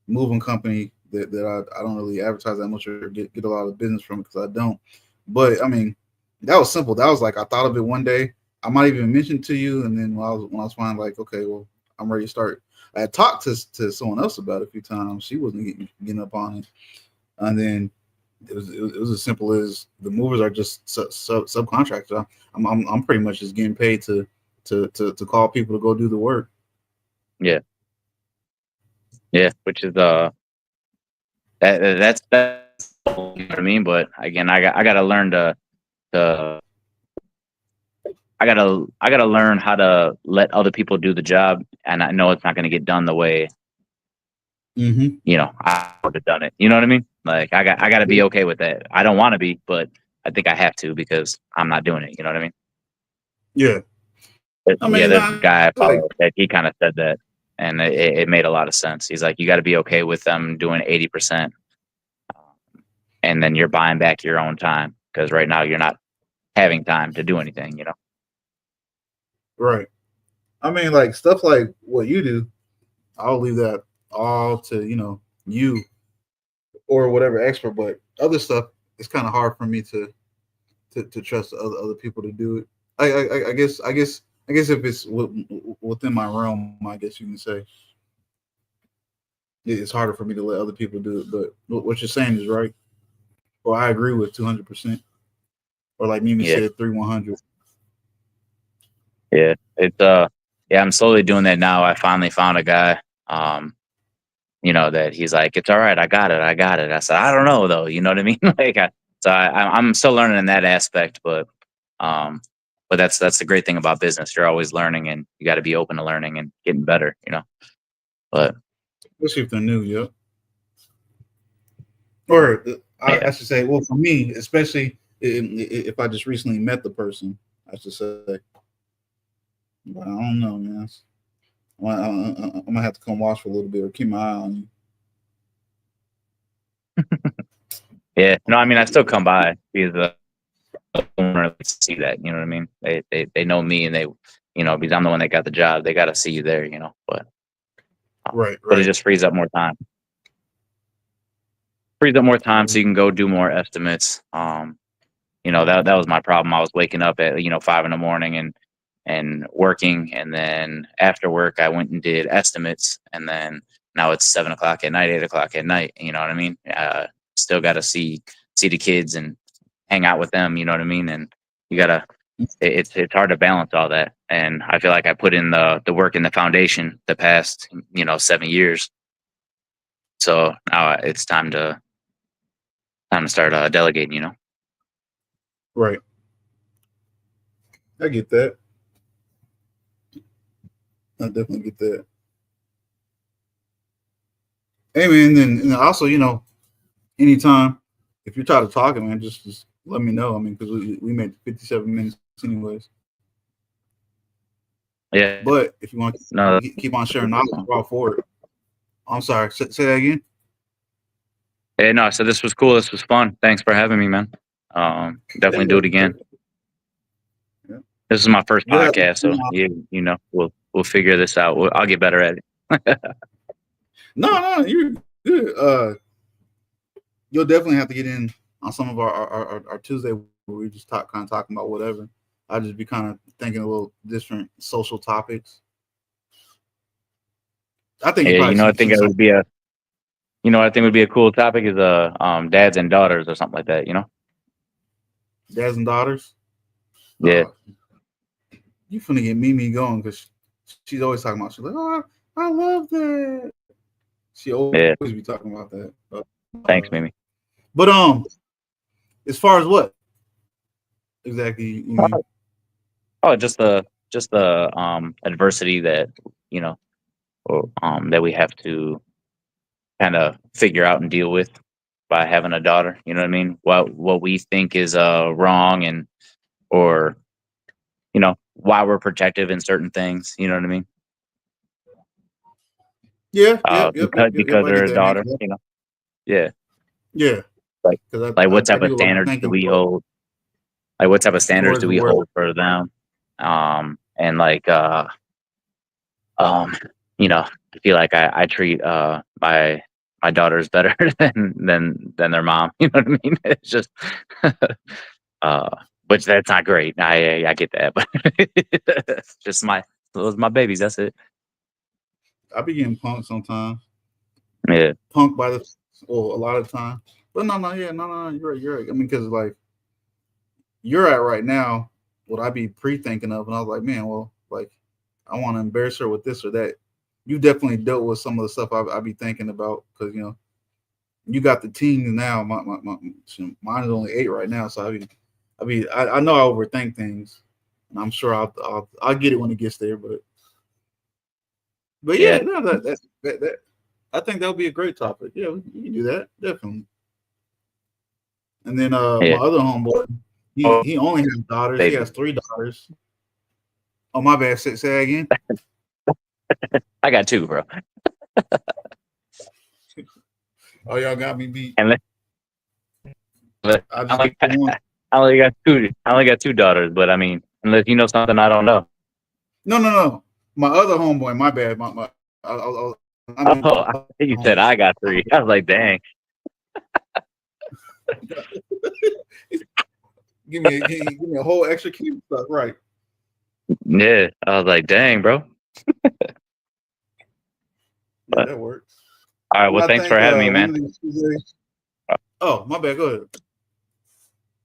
Speaker 1: moving company that I don't really advertise that much or get a lot of business from because I don't. But I mean, that was simple. That was like I thought of it one day. I might even mention it to you, and then when I was finally like, okay, well, I'm ready to start. I had talked to someone else about it a few times. She wasn't getting up on it, and then it was as simple as the movers are just subcontractors. I'm pretty much just getting paid to call people to go do the work.
Speaker 2: Yeah, yeah. Which is that's you know what I mean. But again, I got to learn to I gotta learn how to let other people do the job, and I know it's not gonna get done the way
Speaker 1: Mm-hmm.
Speaker 2: you know I would have done it. You know what I mean? Like I got to be okay with that. I don't want to be, but I think I have to because I'm not doing it. You know what I mean?
Speaker 1: Yeah.
Speaker 2: But
Speaker 1: I
Speaker 2: yeah,
Speaker 1: mean,
Speaker 2: there's a
Speaker 1: I
Speaker 2: guy I
Speaker 1: like
Speaker 2: follow that he kind of said that. and it made a lot of sense. He's like, you got to be okay with them doing 80%, and then you're buying back your own time because right now you're not having time to do anything. You know.
Speaker 1: Right. I mean, like stuff like what you do, I'll leave that all to you or whatever expert. But other stuff, it's kind of hard for me to trust other people to do it. I guess if it's within my realm, I guess you can say it's harder for me to let other people do it. But what you're saying is right, or I agree with 200%. Or like Mimi
Speaker 2: Yeah,
Speaker 1: said, 3-100.
Speaker 2: yeah. It's yeah. I'm slowly doing that now. I finally found a guy. That he's like, it's all right. I got it. I got it. I said, I don't know though. You know what I mean? I'm still learning in that aspect, um, but that's the great thing about business. You're always learning, and you got to be open to learning and getting better. But
Speaker 1: Especially if they're new, yep. Or I
Speaker 2: yeah,
Speaker 1: should say, well, for me, especially if I just recently met the person, I should say, but I don't know, man. I'm gonna have to come watch for a little bit or keep my eye on
Speaker 2: yeah. No, I mean, I still come by because owner likes to see that. You know what I mean? They know me, and because I'm the one that got the job, they got to see you there.
Speaker 1: you. Right,
Speaker 2: But it
Speaker 1: right.
Speaker 2: just frees up more time. Frees up more time so
Speaker 1: Yeah.
Speaker 2: you can go do more estimates. That was my problem. I was waking up at 5 in the morning and working, and then after work I went and did estimates, and then now it's 7 o'clock at night, 8 o'clock at night. You know what I mean? Still got to see the kids and hang out with them. You know what I mean? And you gotta. It's hard to balance all that, and I feel like I put in the work in the foundation the past 7 years. So now it's time to start delegating.
Speaker 1: Right. I get that. I definitely get that. Hey man, and also, anytime if you're tired of talking, man, just let me know. I mean, because we made 57 minutes anyways.
Speaker 2: Yeah.
Speaker 1: But if you want
Speaker 2: No.
Speaker 1: to keep on sharing knowledge, we're all for it. I'm sorry. Say that again.
Speaker 2: Hey, no. So this was cool. This was fun. Thanks for having me, man.
Speaker 1: Yeah,
Speaker 2: Definitely do it
Speaker 1: yeah,
Speaker 2: again.
Speaker 1: yeah.
Speaker 2: This is my first
Speaker 1: You'll have
Speaker 2: podcast, so we'll figure this out. I'll get better at it.
Speaker 1: no, you're good. You'll definitely have to get in on some of our Tuesday where we just kind of talking about whatever. I'll just be kind of thinking a little different social topics. I think you
Speaker 2: Yeah,
Speaker 1: probably
Speaker 2: I think
Speaker 1: seen
Speaker 2: it
Speaker 1: some
Speaker 2: would be I think would be a cool topic is dads and daughters or something like that.
Speaker 1: dads and daughters.
Speaker 2: Yeah,
Speaker 1: Uh, you finna get Mimi going because she's always talking about. She's like, oh, I love that. She always be
Speaker 2: yeah.
Speaker 1: talking about that.
Speaker 2: Thanks, Mimi.
Speaker 1: But as far as what exactly you mean?
Speaker 2: Oh, just the adversity that you know that we have to kind of figure out and deal with by having a daughter. You know what I mean? What we think is wrong, and or why we're protective in certain things. You know what I mean?
Speaker 1: Yeah, yep.
Speaker 2: Because
Speaker 1: I get
Speaker 2: they're a
Speaker 1: that, man.
Speaker 2: daughter. Yeah.
Speaker 1: Yeah,
Speaker 2: Like
Speaker 1: because
Speaker 2: like what
Speaker 1: I
Speaker 2: type of
Speaker 1: do a lot of
Speaker 2: standards do
Speaker 1: thinking
Speaker 2: we hold? Like what type of standards
Speaker 1: towards
Speaker 2: do
Speaker 1: the
Speaker 2: we
Speaker 1: word.
Speaker 2: hold for them? And like um, I feel like I treat my daughters better than their mom. You know what I mean? It's just uh which that's not great. I get that, but it's just those my babies, that's it.
Speaker 1: I be getting punked sometimes,
Speaker 2: Yeah.
Speaker 1: punked by the well, a lot of time. But no. You're right. I mean, because like you're at right now, what I be pre-thinking of, and I was like, man, well, like I want to embarrass her with this or that. You definitely dealt with some of the stuff I be thinking about because you got the teens now. Mine is only 8 right now, so I know I overthink things, and I'm sure I'll get it when it gets there. But
Speaker 2: Yeah.
Speaker 1: yeah, no, that I think that would be a great topic. Yeah, we can do that definitely. And then my
Speaker 2: Yeah.
Speaker 1: other homeboy, he only has daughters. He
Speaker 2: Baby.
Speaker 1: has 3 daughters. Oh my bad. Say that again.
Speaker 2: I got two, bro.
Speaker 1: Oh, y'all got me beat.
Speaker 2: And
Speaker 1: I
Speaker 2: I
Speaker 1: just
Speaker 2: only
Speaker 1: get the
Speaker 2: got,
Speaker 1: one.
Speaker 2: I only got two. I only got two daughters. But I mean, unless you know something I don't know.
Speaker 1: No. My other homeboy. My bad. I
Speaker 2: Oh,
Speaker 1: meant my
Speaker 2: I
Speaker 1: other
Speaker 2: think you
Speaker 1: homeboy.
Speaker 2: said I got three. I was like, dang.
Speaker 1: Give me a whole extra cube stuff. Right.
Speaker 2: Yeah, I was like, dang, bro.
Speaker 1: Yeah,
Speaker 2: But
Speaker 1: that works.
Speaker 2: all right,
Speaker 1: And
Speaker 2: well,
Speaker 1: I
Speaker 2: thanks for
Speaker 1: think
Speaker 2: having me,
Speaker 1: one
Speaker 2: man.
Speaker 1: of these Tuesdays. Oh, my bad. Go ahead.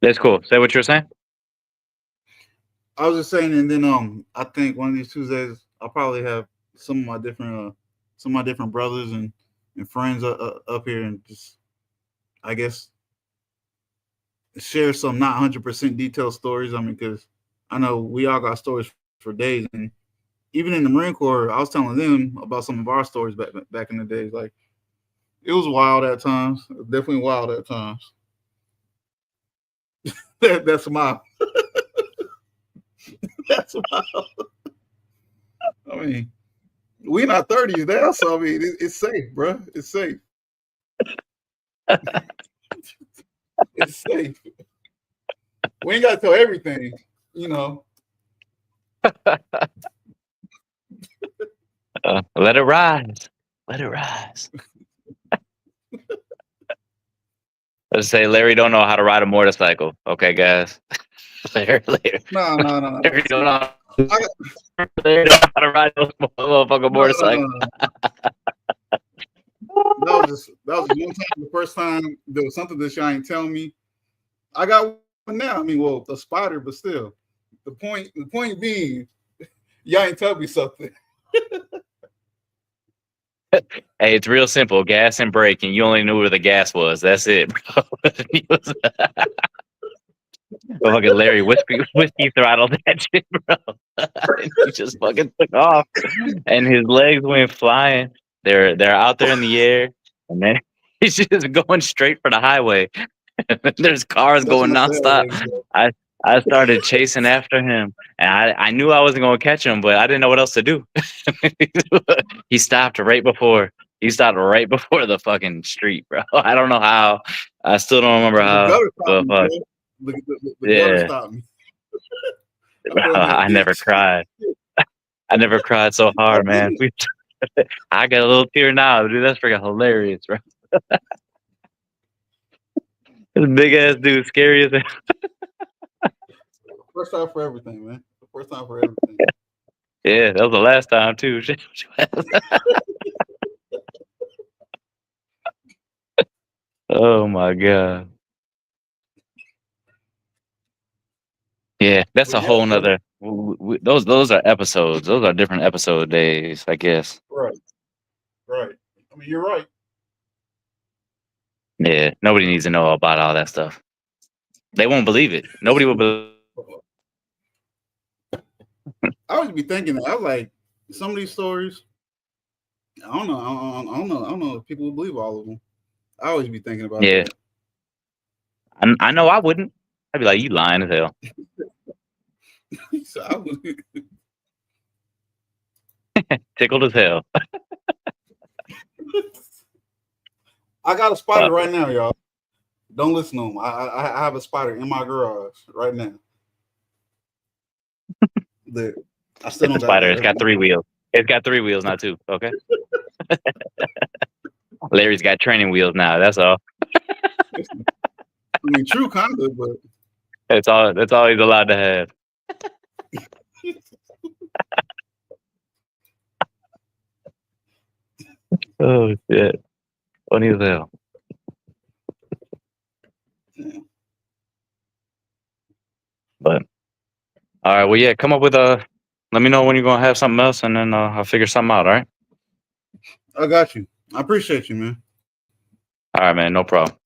Speaker 2: That's cool. Say what you're saying.
Speaker 1: I was just saying, and then I think one of these Tuesdays I'll probably have some of my different brothers and friends up here, and just I guess share some not 100% detailed stories. I mean, because I know we all got stories for days, and even in the Marine Corps, I was telling them about some of our stories back in the days. Like it was wild at times, definitely wild at times. That's my that's my. I mean, we in our 30s now, so I mean, it's safe, bro. It's safe. It's safe. We ain't got to tell everything, you know.
Speaker 2: Let it rise. Let it rise. Let's say Larry don't know how to ride a motorcycle. Okay, guys.
Speaker 1: No.
Speaker 2: Larry don't know,
Speaker 1: I got,
Speaker 2: Larry don't know how to ride a motherfucking motorcycle.
Speaker 1: no. That was one time. The first time there was something that y'all ain't tell me. I got one now. I mean, well, a spider, but still. The point being, y'all ain't tell me something.
Speaker 2: Hey, it's real simple. Gas and brake, and you only knew where the gas was. That's it, bro. Fucking Larry whiskey throttled that shit, bro. And he just fucking took off, and his legs went flying. They're out there in the air, and then he's just going straight for the highway. There's cars
Speaker 1: That's
Speaker 2: going
Speaker 1: when I say
Speaker 2: nonstop.
Speaker 1: legs go.
Speaker 2: I I started chasing after him, and I knew I wasn't gonna catch him, but I didn't know what else to do. he stopped right before he stopped right before the fucking street, bro. I don't know how. I still don't remember
Speaker 1: The
Speaker 2: how,
Speaker 1: gutter stopped
Speaker 2: but
Speaker 1: me,
Speaker 2: fuck,
Speaker 1: bro. The gutter
Speaker 2: yeah.
Speaker 1: stopped me. I fell in that
Speaker 2: I never
Speaker 1: ditch.
Speaker 2: cried. I never cried so
Speaker 1: I
Speaker 2: hard, man.
Speaker 1: did.
Speaker 2: I got a little tear now, dude. That's freaking hilarious, bro. This big ass dude, scary as hell.
Speaker 1: First time for everything, man. The first time for everything.
Speaker 2: Yeah, that was the last time too. Oh my god. Yeah, that's
Speaker 1: But
Speaker 2: a
Speaker 1: yeah,
Speaker 2: whole
Speaker 1: bro.
Speaker 2: nother. Those are episodes. Those are different episode days, I guess.
Speaker 1: Right. Right. I mean, you're right.
Speaker 2: Yeah, nobody needs to know about all that stuff. They won't believe it. Nobody will believe.
Speaker 1: I would be thinking that. I was like, some of these stories, I don't know. I don't know if people would believe all of them. I always be thinking about
Speaker 2: Yeah,
Speaker 1: that.
Speaker 2: I know I wouldn't. I'd be like, you lying as hell,
Speaker 1: So I would.
Speaker 2: tickled as hell.
Speaker 1: I got a spider
Speaker 2: Fuck
Speaker 1: right
Speaker 2: it.
Speaker 1: now, y'all. Don't listen to them. I have a spider in my garage right now. That I still
Speaker 2: It's a
Speaker 1: don't got.
Speaker 2: spider. It's got three wheels. It's got three wheels, not two. Okay. Larry's got training wheels now. That's all.
Speaker 1: I mean, true kind of, but
Speaker 2: That's all. That's all he's allowed to have. Oh shit. Funny as hell.
Speaker 1: yeah,
Speaker 2: But all right. Well, yeah. Come up with a. Let me know when you're gonna have something else, and then I'll figure something out. All right.
Speaker 1: I got you. I appreciate you, man.
Speaker 2: All right, man. No problem.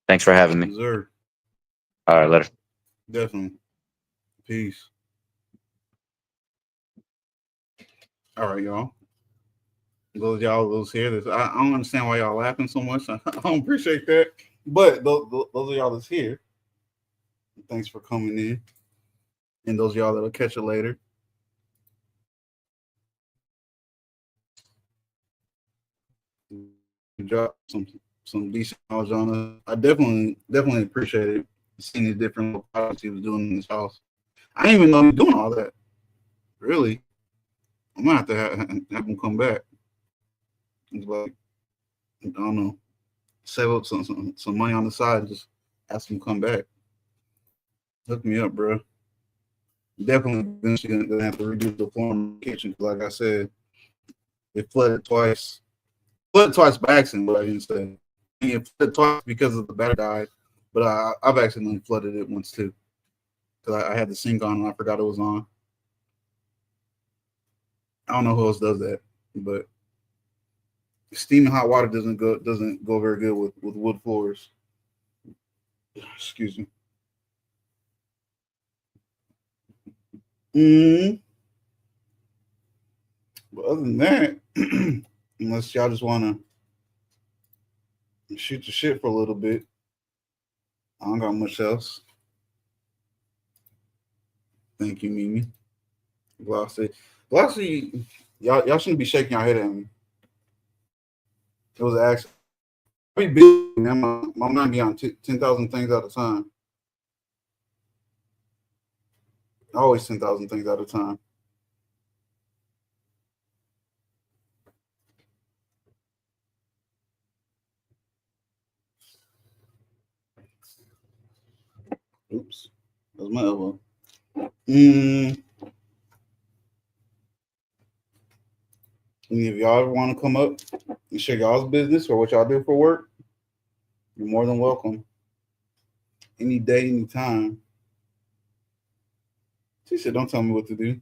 Speaker 2: Thanks for having me.
Speaker 1: Deserve
Speaker 2: All right. Later.
Speaker 1: definitely. Peace. All right, y'all. Those y'all those here. I don't understand why y'all laughing so much. I don't appreciate that. But those of y'all that's here, thanks for coming in. And those of y'all that'll catch it later, drop some decent knowledge on us. I definitely appreciate it. Seeing the different little projects he was doing in his house. I didn't even know he was doing all that. Really, I'm gonna have to have him come back. It's like I don't know, save up some money on the side and just ask him to come back. Hook me up, bro. Definitely eventually gonna have to redo the plumbing in the kitchen because, like I said, it flooded twice. Flooded twice by accident, but I didn't say. And it flooded twice because of the battery died, but I've accidentally flooded it once too because I had the sink on and I forgot it was on. I don't know who else does that, but steaming hot water doesn't go very good with wood floors. Excuse me. Mm, but other than that, unless y'all just want to shoot the shit for a little bit, I don't got much else. Thank you, Mimi. Glossy. Glossy, y'all shouldn't be shaking your head at me. It was an accident. I be busy, man. My mind be on 10,000 things at a time. Always 10,000 things at a time. Oops. That was my elbow. Mm, any of y'all ever want to come up and share y'all's business or what y'all do for work? You're more than welcome. Any day, any time. She said, don't tell me what to do.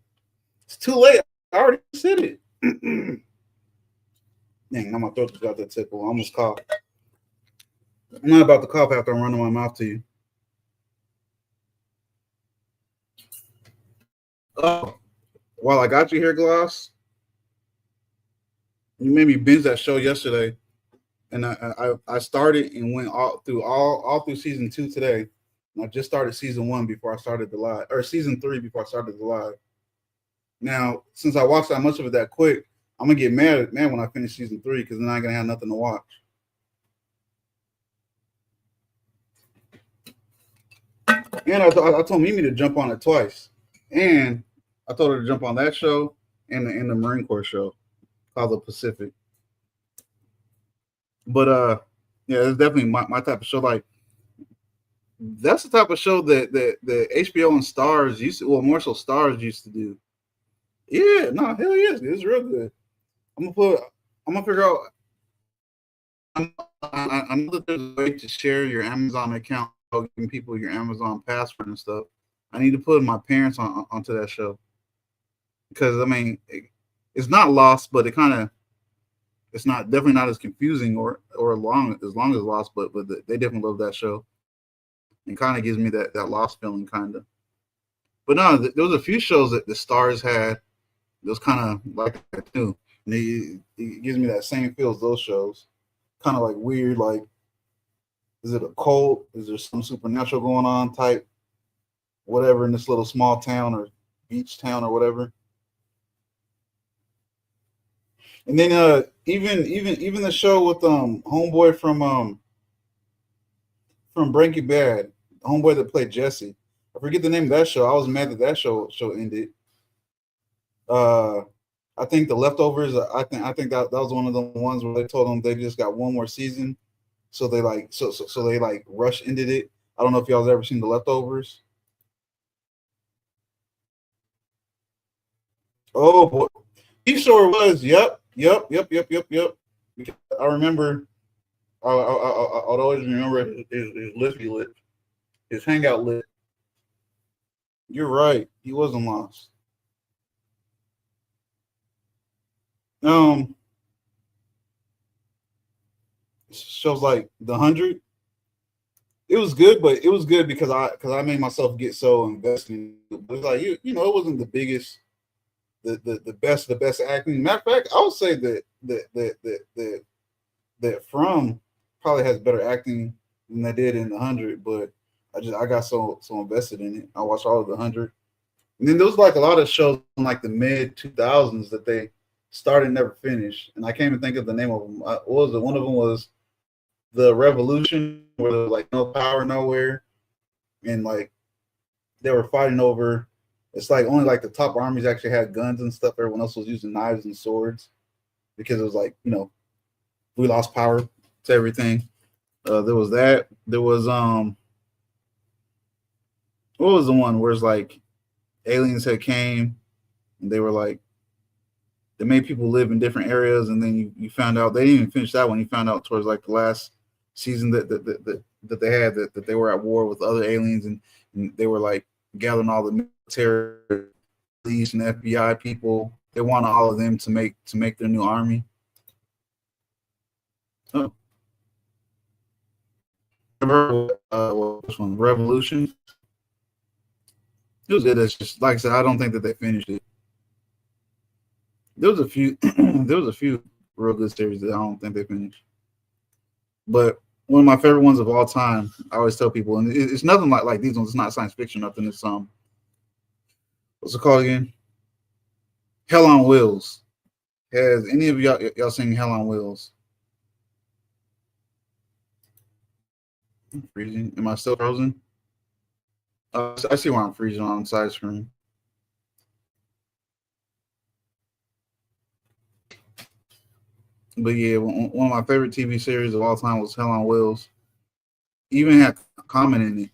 Speaker 1: It's too late. I already said it. Dang, now my throat just got that tickle. I almost coughed. I'm not about to cough after I'm running my mouth to you. Oh, while I got you here, Gloss, you made me binge that show yesterday, and I started and went all through season 2 today. And I just started season 1 before I started the live, or season 3 before I started the live. Now, since I watched that much of it that quick, I'm gonna get mad when I finish season 3 because then I'm gonna have nothing to watch. And I told Mimi to jump on it twice, and I told her to jump on that show and the Marine Corps show called the Pacific. But yeah, it's definitely my type of show. Like that's the type of show that HBO and Stars used to, well, more so Stars used to do. Yeah, no, hell yes, it's real good. I'm gonna put. I'm gonna figure out. I know that there's a way to share your Amazon account, giving people your Amazon password and stuff. I need to put my parents onto that show because I mean, it's not lost, but it kind of it's not definitely not as confusing or long as lost, but they definitely love that show. It kind of gives me that lost feeling, kind of. But no, there was a few shows that the stars had. It was kind of like that too. And it gives me that same feel as those shows. Kind of like weird, like is it a cult? Is there some supernatural going on type whatever in this little small town or beach town or whatever? And then even the show with homeboy from Breaking Bad, homeboy that played Jesse. I forget the name of that show. I was mad that that show ended. Uh, I think the leftovers. I think that was one of the ones where they told them they just got one more season, so they so they like rush ended it. I don't know if y'all's ever seen the leftovers. Oh boy, he sure was. Yep. I remember. I'd always remember his lippy lip, his hangout lip. You're right. He wasn't lost. Um, shows like The 100. It was good, but it was good because I made myself get so invested. But it's like it wasn't the biggest, the best acting. Matter of fact, I would say that From probably has better acting than they did in The 100. But I got so invested in it. I watched all of The 100, and then there was like a lot of shows in like the mid 2000s that they started and never finished, and I can't even think of the name of them. What was it? One of them was the Revolution, where there was like no power nowhere, and like they were fighting over. It's like only like the top armies actually had guns and stuff. Everyone else was using knives and swords because it was like we lost power to everything. There was that. There was what was the one where it's like aliens had came and they were like they made people live in different areas, and then you found out they didn't even finish that one. You found out towards like the last season that they had that they were at war with other aliens, and they were like gathering all the military, police, and FBI people. They wanted all of them to make their new army. Oh, ever heard what was one Revolution? It was good. It's just like I said. I don't think that they finished it. There was a few. There was a few real good series that I don't think they finished. But one of my favorite ones of all time, I always tell people, and it's nothing like these ones. It's not science fiction, nothing. It's what's it called again? Hell on Wheels. Has any of y'all seen Hell on Wheels? I'm freezing. Am I still frozen? I see why I'm freezing on the side screen. But yeah, one of my favorite TV series of all time was Hell on Wheels. Even had comment in it.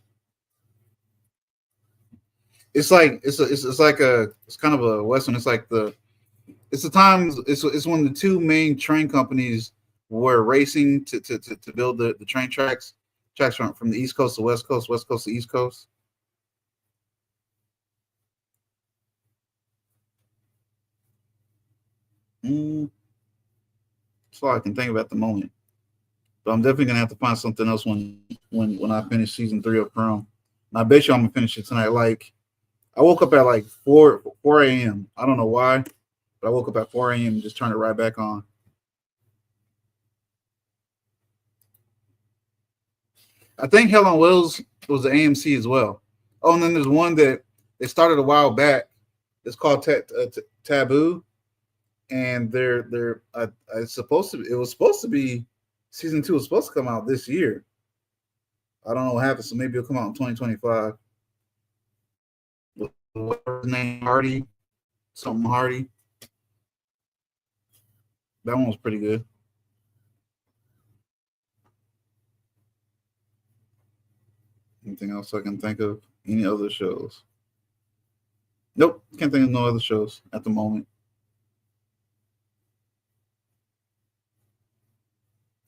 Speaker 1: It's like it's like it's kind of a western. It's like it's the times it's when the two main train companies were racing to build the train tracks from the east coast to west coast to east coast. Mm, that's all I can think of at the moment. But I'm definitely gonna have to find something else when I finish season 3 of Chrome. And I bet you I'm gonna finish it tonight. Like I woke up at like four a.m. I don't know why, but I woke up at 4 a.m. and just turned it right back on. I think Hell on Wheels was the AMC as well. Oh, and then there's one that they started a while back. It's called Taboo, and it's supposed to. It was supposed to be season 2 was supposed to come out this year. I don't know what happened, so maybe it'll come out in 2025. What's his name? Hardy, something Hardy. That one was pretty good. Anything else I can think of? Any other shows? Nope, can't think of no other shows at the moment.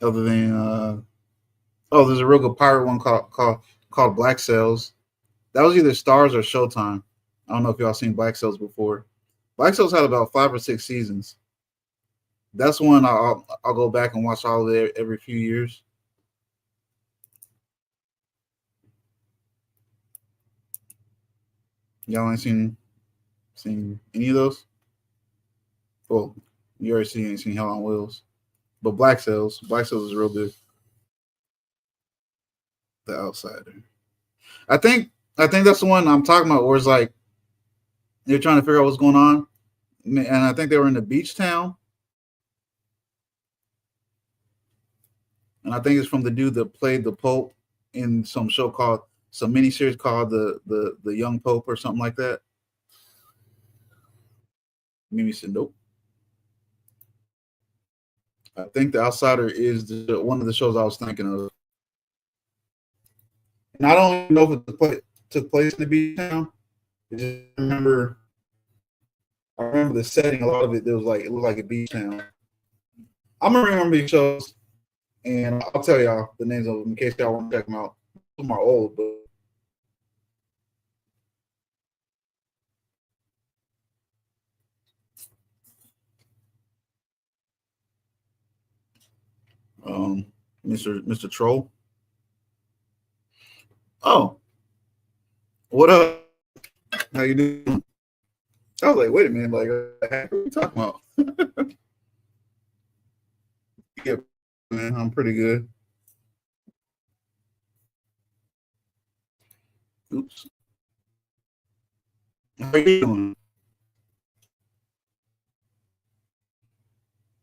Speaker 1: Other than oh, there's a real good pirate one called Black Sails. That was either Stars or Showtime. I don't know if y'all seen Black Sails before. Black Sails had about 5 or 6 seasons. That's one I'll go back and watch all of it every few years. Y'all ain't seen any of those? Well, you already ain't seen Hell on Wheels. But Black Sails is real good. The Outsider. I think I think that's the one I'm talking about where it's like they're trying to figure out what's going on. And I think they were in the beach town. And I think it's from the dude that played the Pope in some miniseries called the Young Pope or something like that. Mimi said nope. I think The Outsider is one of the shows I was thinking of. And I don't even know if took place in the beach town. I just I remember the setting. A lot of it, there was like it looked like a beach town. I'm gonna remember these shows, and I'll tell y'all the names of them in case y'all want to check them out. Some are old, but um, Mr. Troll. Oh, what up? How you doing? I was like, wait a minute, like, what are you talking about? Yeah, man, I'm pretty good. Oops. How you doing?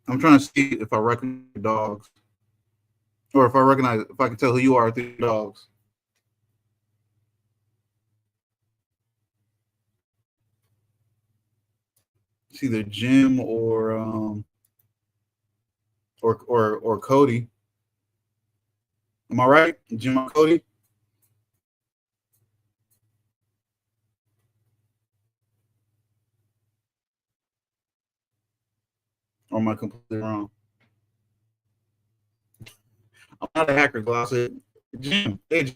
Speaker 1: I'm trying to see if I recognize your dogs, or if I can tell who you are through your dogs. It's either Jim or Cody. Am I right? Jim or Cody? Or am I completely wrong? I'm not a hacker, Gloss. Jim. Hey,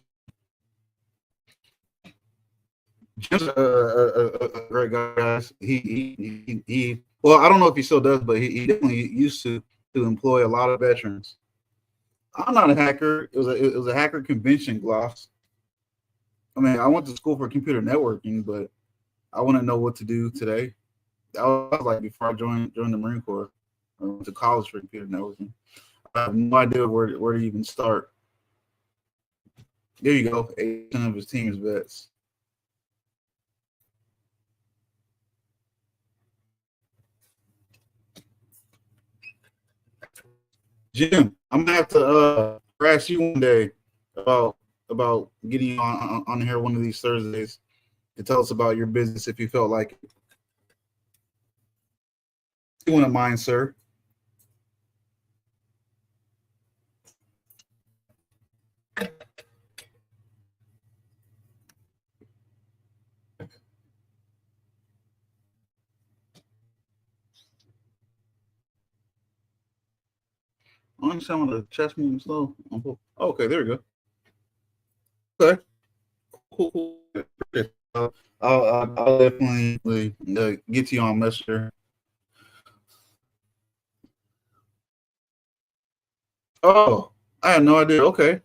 Speaker 1: Jim's a great guy, guys. He. Well, I don't know if he still does, but he definitely used to employ a lot of veterans. I'm not a hacker. It was a hacker convention, Gloss. I mean, I went to school for computer networking, but I want to know what to do today. That was like before I joined the Marine Corps. I went to college for computer networking. I have no idea where to even start. There you go. 8% of his team is vets. Jim, I'm gonna have to harass you one day about getting you on here one of these Thursdays to tell us about your business if you felt like it. You wouldn't mind, sir. I understand when the chest moving slow. Oh, okay, there we go. Okay, cool, cool. I'll definitely get to you on Messenger. Oh, I had no idea. Okay,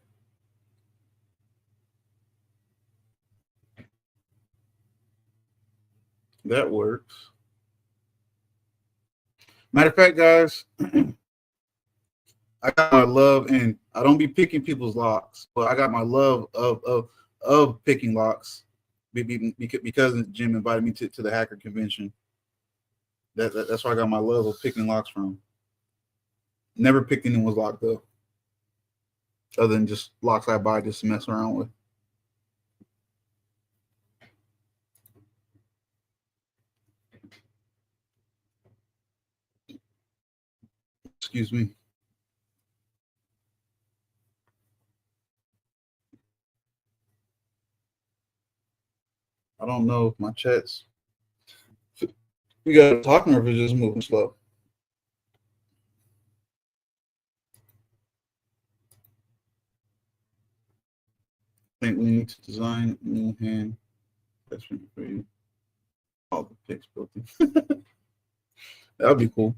Speaker 1: that works. Matter of fact, guys, I got my love, and I don't be picking people's locks, but I got my love of picking locks because Jim invited me to the hacker convention. That's where I got my love of picking locks from. Never picked anyone's lock though, other than just locks I buy just to mess around with. Excuse me. I don't know if my chat's we got talking or if it's just moving slow. I think we need to design a new hand attachment for you. All the pics built in. That would be cool.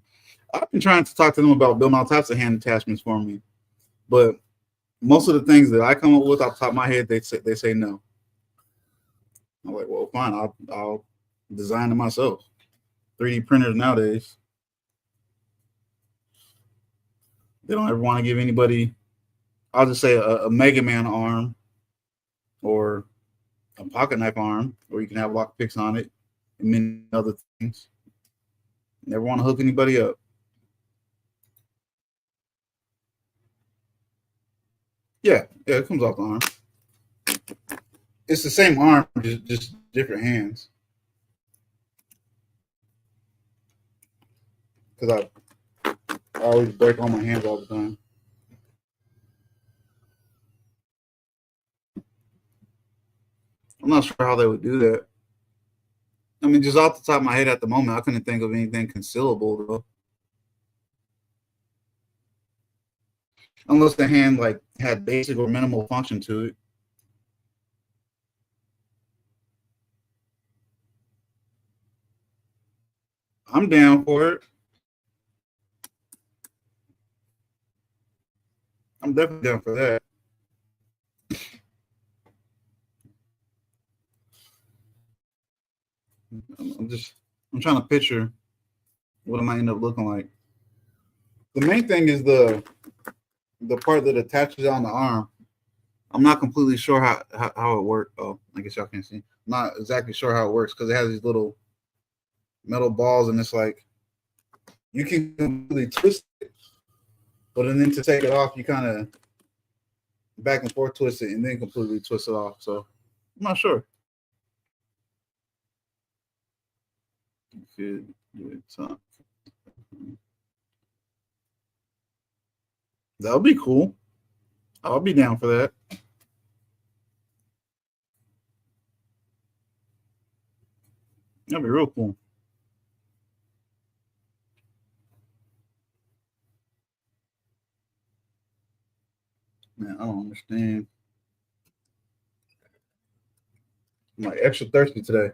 Speaker 1: I've been trying to talk to them about building all types of hand attachments for me, but most of the things that I come up with off the top of my head, they say no. I'm like, well, fine, I'll design it myself. 3D printers nowadays, they don't ever want to give anybody. I'll just say a Mega Man arm or a pocket knife arm, or you can have lock picks on it and many other things. Never want to hook anybody up. Yeah, yeah, it comes off the arm. It's the same arm, just different hands. Because I always break all my hands all the time. I'm not sure how they would do that. I mean, just off the top of my head at the moment, I couldn't think of anything concealable though, unless the hand like had basic or minimal function to it. I'm down for it. I'm definitely down for that. I'm trying to picture what it might end up looking like. The main thing is the part that attaches on the arm. I'm not completely sure how it works. Oh, I guess y'all can't see. I'm not exactly sure how it works because it has these little metal balls and it's like you can completely twist it, but then to take it off, you kind of back and forth twist it and then completely twist it off. So I'm not sure. You could do it. So that would be cool. I'll be down for that. That'd be real cool. Man, I don't understand. I'm like extra thirsty today.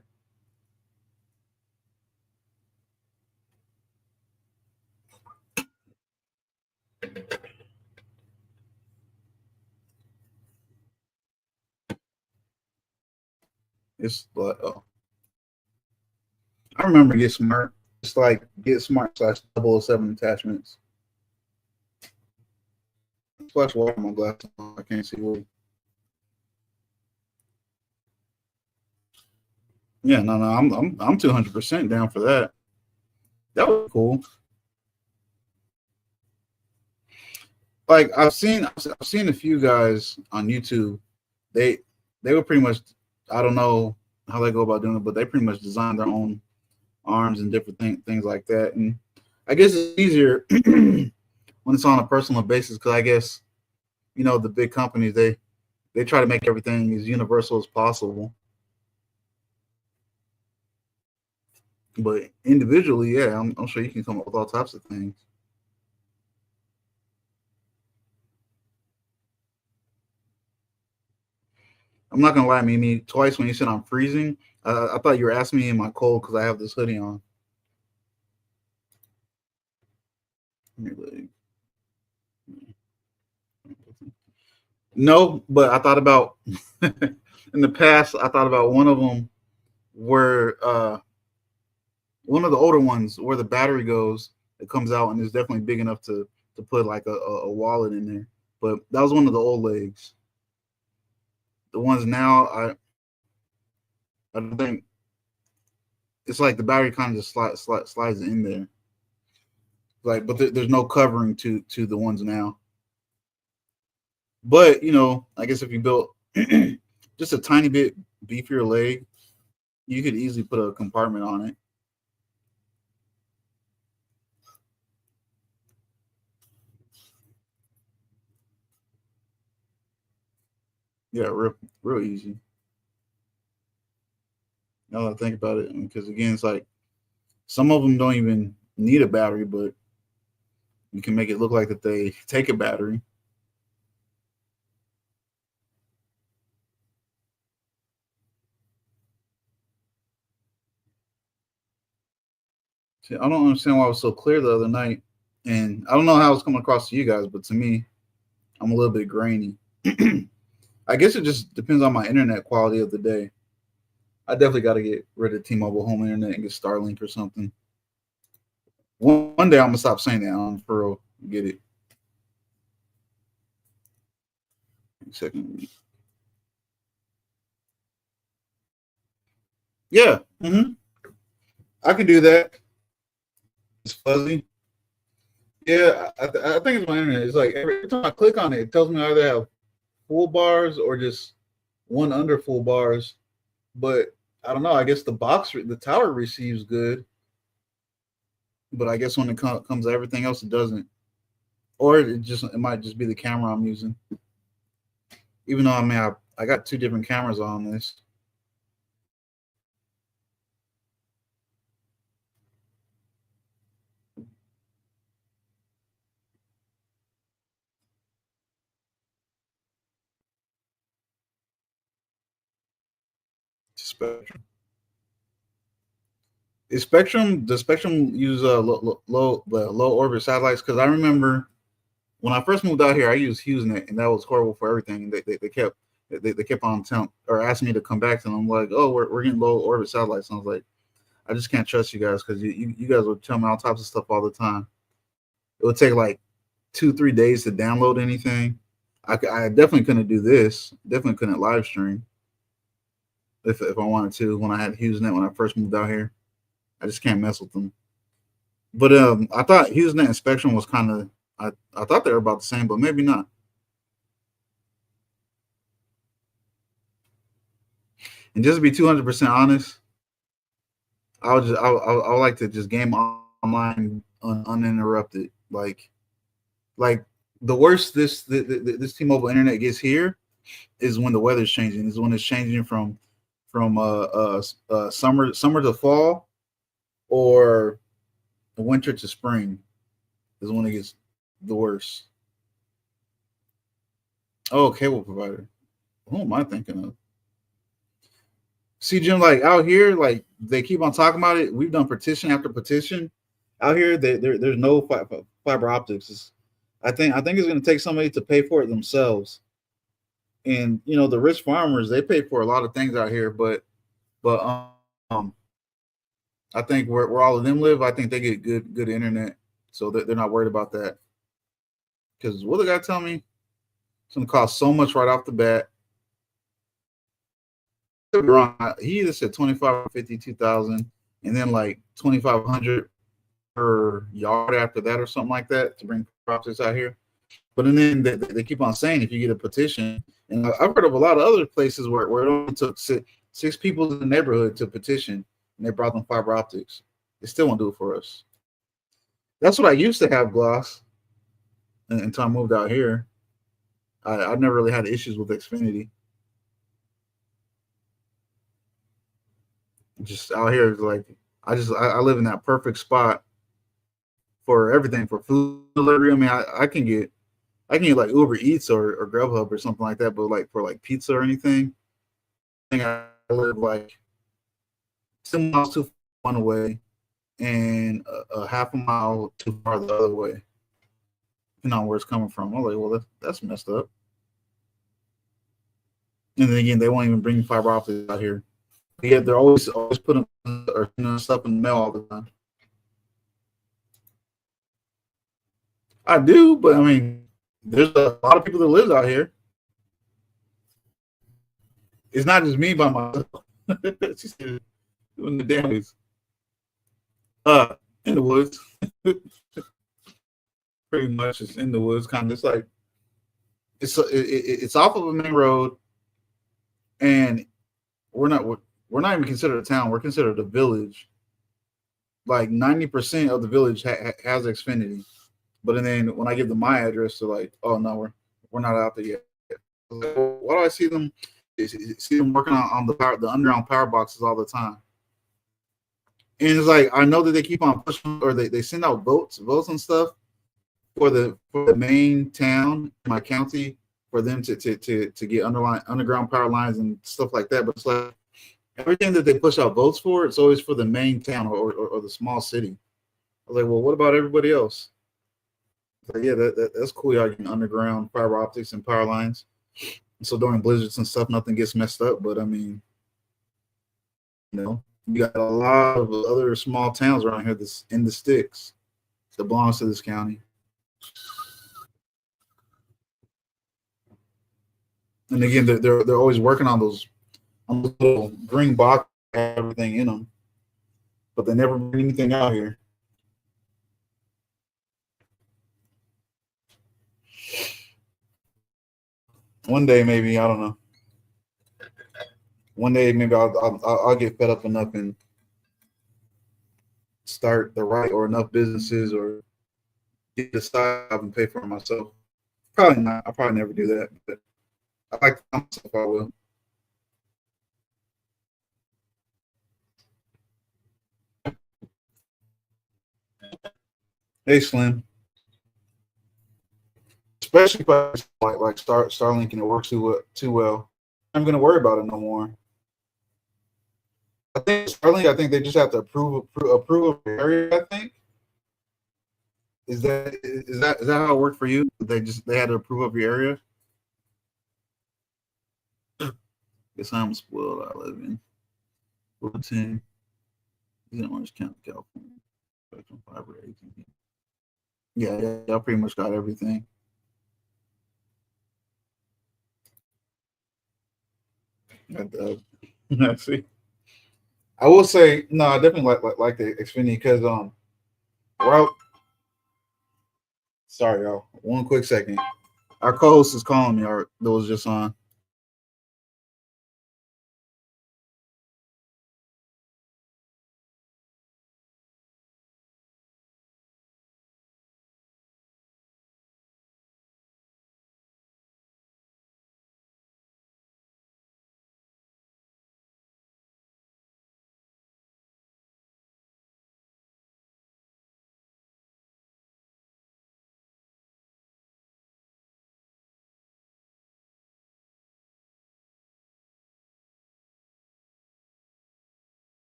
Speaker 1: It's like, oh, I remember Get Smart. It's like Get Smart slash 007 attachments. Splash water on my glass. I can't see what. Yeah, no, no, I'm 200% down for that. That was cool. Like I've seen a few guys on YouTube. They they were pretty much, I don't know how they go about doing it, but they pretty much design their own arms and different things like that. And I guess it's easier when it's on a personal basis because I guess the big companies they try to make everything as universal as possible. But individually, yeah, I'm sure you can come up with all types of things. I'm not gonna lie, Mimi. Twice when you said I'm freezing, I thought you were asking me am I cold because I have this hoodie on. No, but I thought about in the past. I thought about one of them where one of the older ones where the battery goes, it comes out and it's definitely big enough to put like a wallet in there. But that was one of the old legs. The ones now, I don't think it's like the battery kind of just slides in there. Like, but there's no covering to the ones now. But I guess if you built just a tiny bit beefier leg, you could easily put a compartment on it. Yeah, real easy. Now that I think about it, because again, it's like some of them don't even need a battery, but you can make it look like that they take a battery. See, I don't understand why it was so clear the other night, and I don't know how it's coming across to you guys, but to me, I'm a little bit grainy. I guess it just depends on my internet quality of the day. I definitely got to get rid of T-Mobile home internet and get Starlink or something. One day I'm gonna stop saying that. I'm for real. Get it. Second. Yeah. I can do that. It's fuzzy. Yeah, I think it's my internet. It's like every time I click on it, it tells me I either have full bars or just one under full bars. But I don't know. I guess the tower receives good, but I guess when it comes to everything else, it doesn't. Or it might just be the camera I'm using. Even though I got two different cameras on this. Spectrum. Does Spectrum use low orbit satellites? Because I remember when I first moved out here, I used HughesNet, and that was horrible for everything. They kept on telling or asking me to come back to them. I'm like, oh, we're getting low orbit satellites. And I was like, I just can't trust you guys because you guys would tell me all types of stuff all the time. It would take like 2 3 days to download anything. I definitely couldn't do this. Definitely couldn't live stream if I wanted to when I had HughesNet when I first moved out here. I just can't mess with them. But I thought HughesNet and Spectrum was kind of I thought they were about the same, but maybe not. And just to be 200% honest, I would like to just game online uninterrupted. Like the worst this T-Mobile internet gets here is when the weather's changing. Is when it's changing from summer to fall or winter to spring is when it gets the worst. Oh, cable provider. Who am I thinking of? See, Jim, like out here, like they keep on talking about it. We've done petition after petition. Out here, there's no fiber optics. I think it's going to take somebody to pay for it themselves. And the rich farmers they pay for a lot of things out here, but I think where all of them live, I think they get good internet, so they're not worried about that. Because what the guy tell me, it's going to cost so much right off the bat. Wrong. He either said 25 or 52,000, and then like 2,500 per yard after that, or something like that, to bring properties out here. But and then they keep on saying if you get a petition, and I've heard of a lot of other places where it only took six people in the neighborhood to petition, and they brought them fiber optics. They still won't do it for us. That's what I used to have, Gloss, until I moved out here. I've never really had issues with Xfinity. Just out here, it's like I live in that perfect spot for everything, for food delivery. I mean, I can get like Uber Eats or Grubhub or something like that, but like for like pizza or anything, I think I live like 2 miles too far one way and a half a mile too far the other way, depending on where it's coming from. I'm like, well, that's messed up. And then again, they won't even bring fiber optics out here. Yeah, they're always putting or stuff in the mail all the time. I do, but I mean, there's a lot of people that live out here. It's not just me by myself. She said, doing the damage. In the woods, pretty much. It's in the woods, kind of. It's like it's off of a main road, and we're not we're not even considered a town. We're considered a village. Like 90% of the village has Xfinity, but then when I give them my address, they're like, "Oh no, we're not out there yet." Like, well, why do I see them working on the underground power boxes all the time? And it's like I know that they keep on pushing, or they send out votes and stuff for the main town, my county, for them to get underground power lines and stuff like that. But it's like everything that they push out votes for, it's always for the main town or the small city. I was like, well, what about everybody else? Like, yeah, that's cool. Y'all getting underground fiber optics and power lines. So during blizzards and stuff, nothing gets messed up. But I mean, you got a lot of other small towns around here that's in the sticks that belongs to this county. And again, they're always working on those little green box everything in them, but they never bring anything out here. One day, maybe I don't know. One day, maybe I'll get fed up enough and start the right or enough businesses or get the stock and pay for it myself. Probably not. I'll probably never do that, but I like to tell myself I will. Hey, Slim. Especially if I like Starlink and it works too well. I'm gonna worry about it no more. I think Starlink. I think they just have to approve of the area. I think is that how it worked for you? They had to approve of your area. Guess I'm spoiled. I live in Fulton, in Orange County, California. Spectrum Fiber 18. Yeah, I pretty much got everything. See, I will say no. I definitely like the Xfinity because Well, sorry, y'all. One quick second. Our co-host is calling me. Or that was just on.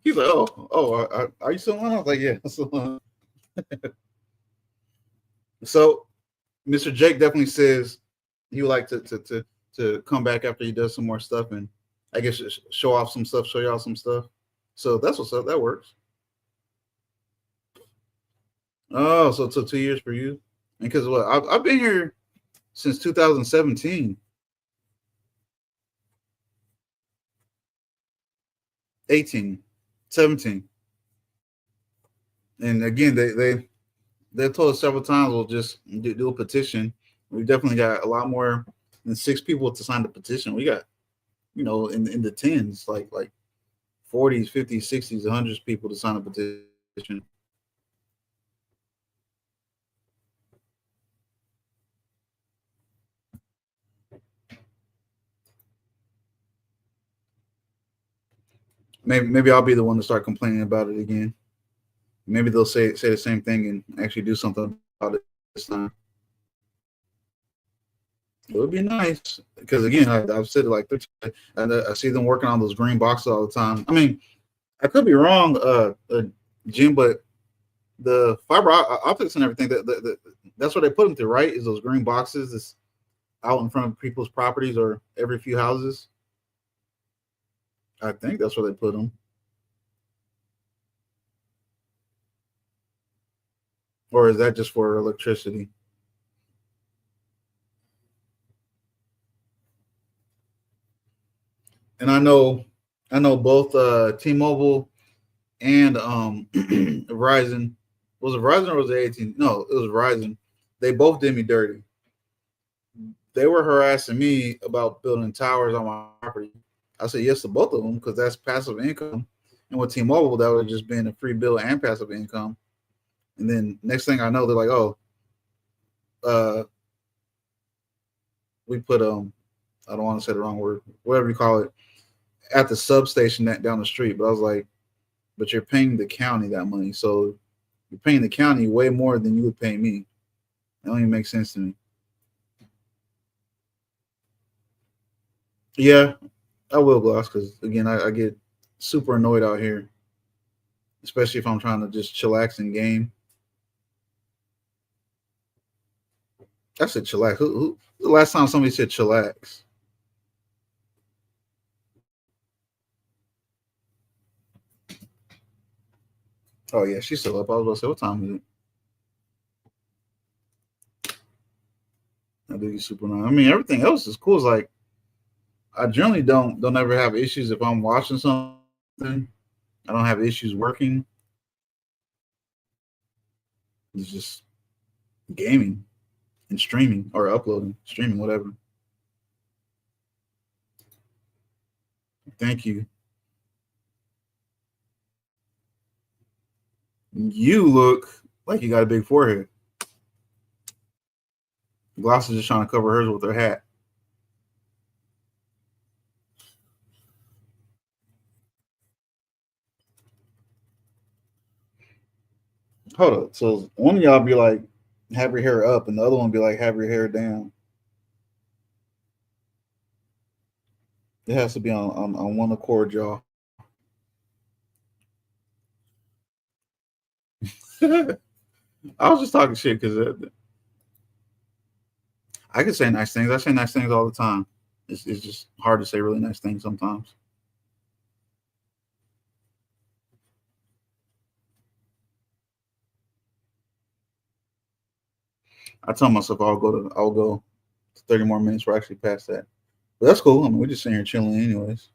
Speaker 1: He's like, are you still on? I was like, yeah, I'm still on. So Mr. Jake definitely says he would like to come back after he does some more stuff and I guess show off some stuff, show y'all some stuff. So that's what's up. That works. Oh, so it took 2 years for you? Because what I've been here since 2017, 18, 17. And again, they told us several times we'll just do a petition. We definitely got a lot more than 6 people to sign the petition. We got, in the tens, like 40s, 50s, 60s, hundreds of people to sign a petition. Maybe I'll be the one to start complaining about it again. Maybe they'll say the same thing and actually do something about it this time. It would be nice because again, I've said it like 13 times, and I see them working on those green boxes all the time. I mean, I could be wrong, Jim, but the fiber optics and everything that's what they put them through, right? Is those green boxes that's out in front of people's properties or every few houses? I think that's where they put them, or is that just for electricity? And I know both T-Mobile and Verizon. Was it Verizon or was it 18? No, it was Verizon. They both did me dirty. They were harassing me about building towers on my property. I said yes to both of them because that's passive income. And with T-Mobile, that would have just been a free bill and passive income. And then next thing I know, they're like, "Oh, uh, we put I don't want to say the wrong word, whatever you call it, at the substation that down the street." But I was like, "But you're paying the county that money, so you're paying the county way more than you would pay me. That don't even make sense to me." Yeah, I will gloss because again, I get super annoyed out here, especially if I'm trying to just chillax and game. I said chillax. Who the last time somebody said chillax? Oh yeah, she's still up. I was about to say, what time is it? I do super annoying. I mean, everything else is cool. It's like I generally don't ever have issues if I'm watching something. I don't have issues working. It's just gaming and streaming or uploading, streaming, whatever. Thank you. You look like you got a big forehead. Gloss is just trying to cover hers with her hat. Hold up. So one of y'all be like, have your hair up, and the other one be like, have your hair down. It has to be on one accord, y'all. I was just talking shit because I can say nice things. I say nice things all the time. It's just hard to say really nice things sometimes. I tell myself I'll go 30 more minutes. We're actually past that. But that's cool. I mean, we're just sitting here chilling, anyways.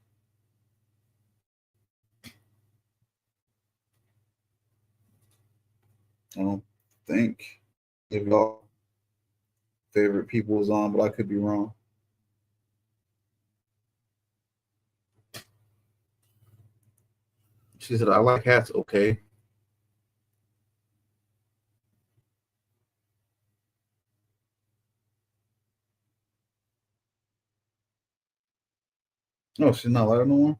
Speaker 1: I don't think if y'all favorite people was on, but I could be wrong. She said, "I like hats." Okay. No, she's not like no more.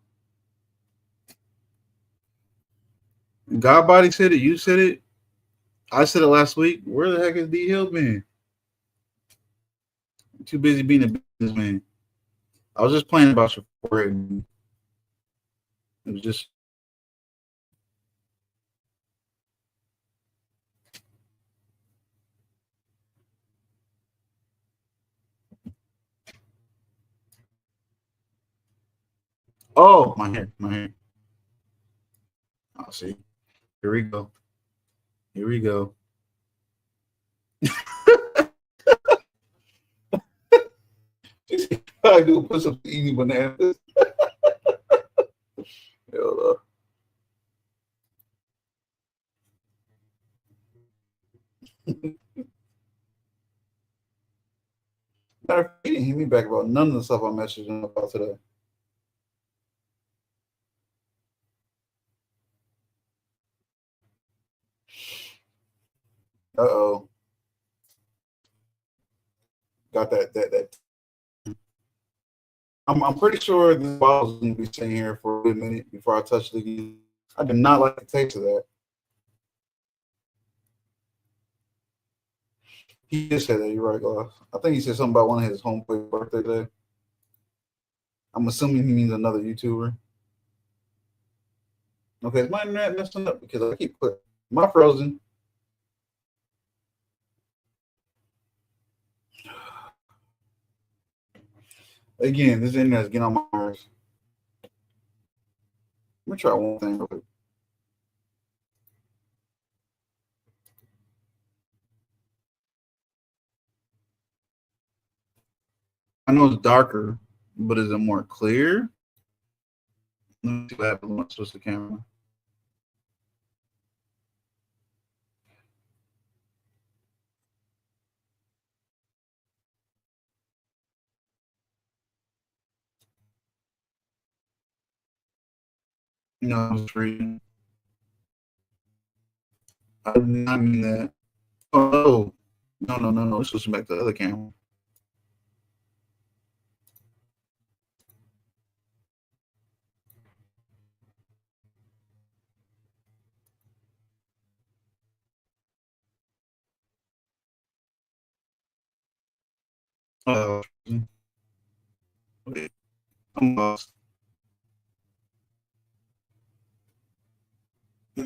Speaker 1: Godbody said it. You said it. I said it last week. Where the heck is D Hill been? Too busy being a businessman. I was just playing about your forehead. It was just. Oh, my hair, my hair. I'll see. Here we go. Here we go. I do put some eating bananas. Hell, matter of fact, he didn't hit me back about none of the stuff I messaged him about today. Uh-oh. Got that. I'm pretty sure this bottle's gonna be sitting here for a good minute before I touch it again. I do not like the taste of that. He did say that. You're right, Gloss. I think he said something about one of his homeboy's birthday day. I'm assuming he means another YouTuber. Okay, is my internet messing up because I keep putting my frozen. Again, this internet's getting on my nerves. Let me try one thing real quick. I know it's darker, but is it more clear? Let me see what happens when I switch the camera. No, I'm just reading. I did not mean that. Oh, no. Let's switch back to the other camera. Uh, okay, I'm lost. I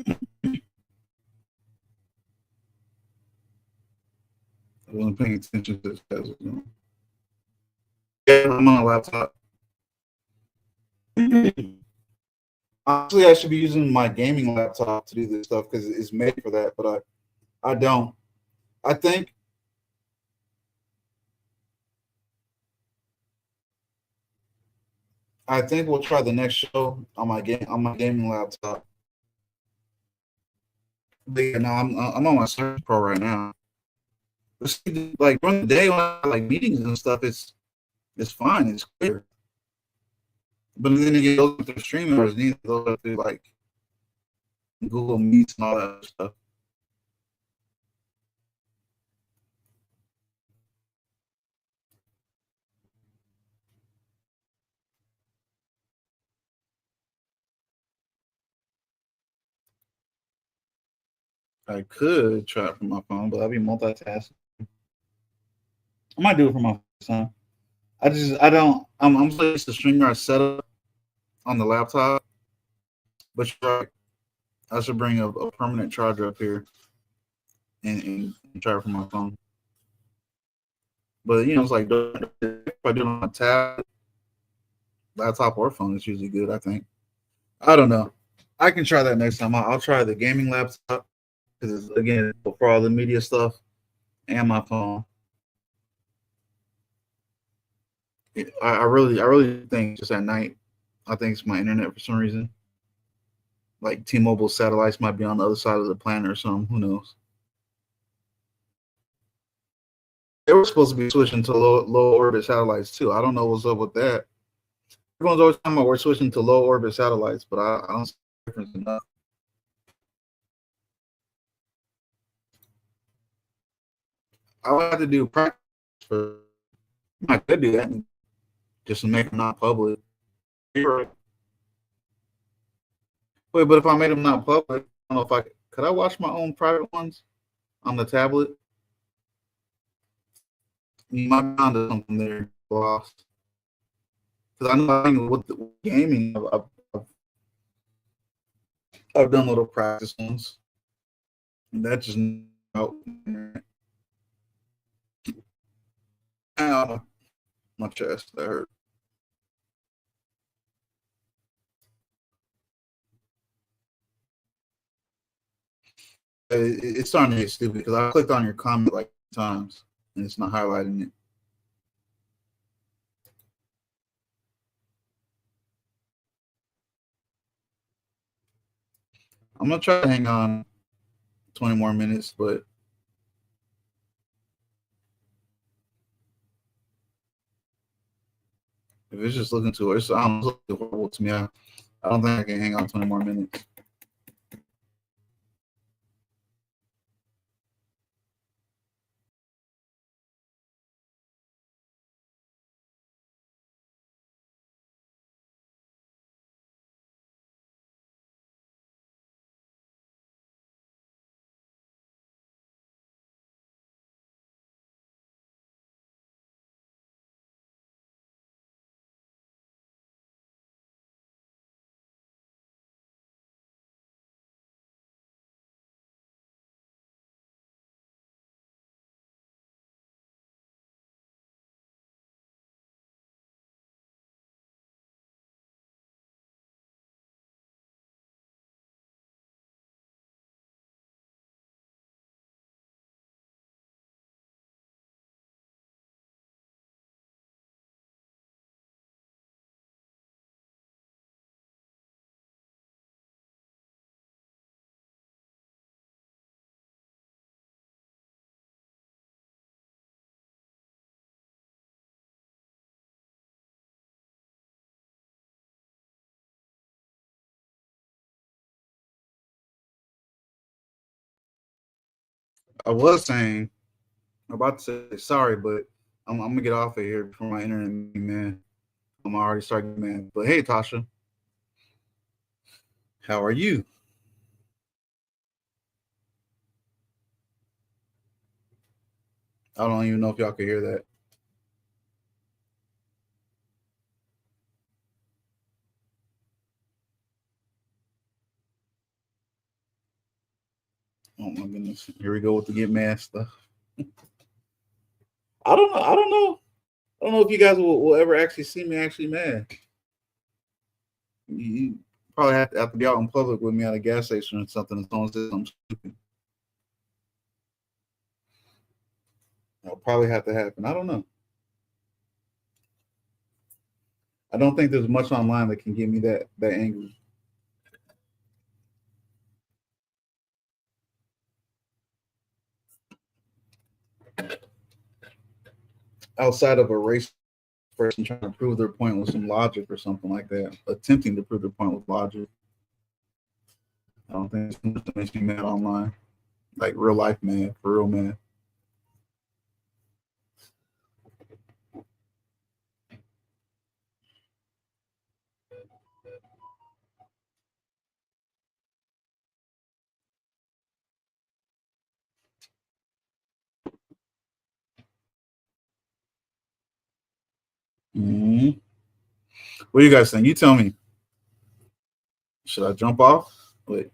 Speaker 1: wasn't paying attention to this. Yeah, I'm on a laptop. Honestly, I should be using my gaming laptop to do this stuff because it's made for that, but I don't. I think I think we'll try the next show on my gaming laptop. But yeah, no, I'm on my Surface Pro right now. Like during the day when I have, like meetings and stuff, it's fine, it's clear. But then you go through streamers, you need to go through like Google Meets and all that stuff. I could try it from my phone, but I'd be multitasking. I might do it from my phone. I don't. I'm so used to StreamYard setup on the laptop, but you're right. I should bring a permanent charger up here and try it from my phone. But it's like if I do it on a tab, laptop or phone, it's usually good. I think. I don't know. I can try that next time. I'll try the gaming laptop because again for all the media stuff and my phone. I really think just at night. I think it's my internet for some reason. Like T-Mobile satellites might be on the other side of the planet or something. Who knows? They were supposed to be switching to low orbit satellites too. I don't know what's up with that. Everyone's always talking about we're switching to low orbit satellites, but I don't see the difference enough. I would have to do practice for. I could do that just to make them not public. You're right. Wait, but if I made them not public, I don't know if I could. I watch my own private ones on the tablet. You might be onto something there, lost. Because I know with gaming, I've done little practice ones, and that just out my chest. That hurt. It's starting to get stupid because I clicked on your comment like times and it's not highlighting it. I'm gonna try to hang on 20 more minutes, but if it's just looking too, I don't know, it's looking horrible to me. I don't think I can hang on 20 more minutes. I was saying, I'm about to say sorry, but I'm gonna get off of here before my internet, man. I'm already starting, man. But hey, Tasha, how are you? I don't even know if y'all can hear that. Oh my goodness. Here we go with the get mad stuff. I don't know. I don't know. I don't know if you guys will ever actually see me actually mad. You probably have to be out in public with me at a gas station or something and someone says something stupid. That'll probably have to happen. I don't know. I don't think there's much online that can get me that angry. Outside of a race person trying to prove their point with some logic or something like that, attempting to prove their point with logic. I don't think it's much that makes me mad online. Like real life mad, for real mad. Mm-hmm. What do you guys think? You tell me. Should I jump off? Wait.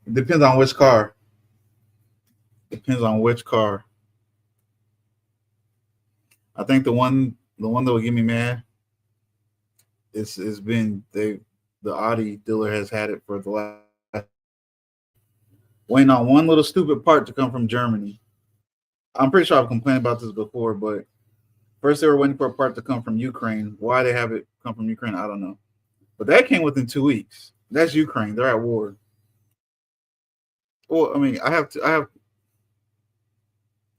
Speaker 1: It depends on which car. Depends on which car. I think the one that will get me mad it's been the Audi dealer has had it for the last waiting on one little stupid part to come from Germany. I'm pretty sure I've complained about this before, but first they were waiting for a part to come from Ukraine. Why they have it come from Ukraine, I don't know. But that came within 2 weeks. That's Ukraine. They're at war. Well, I mean, I have,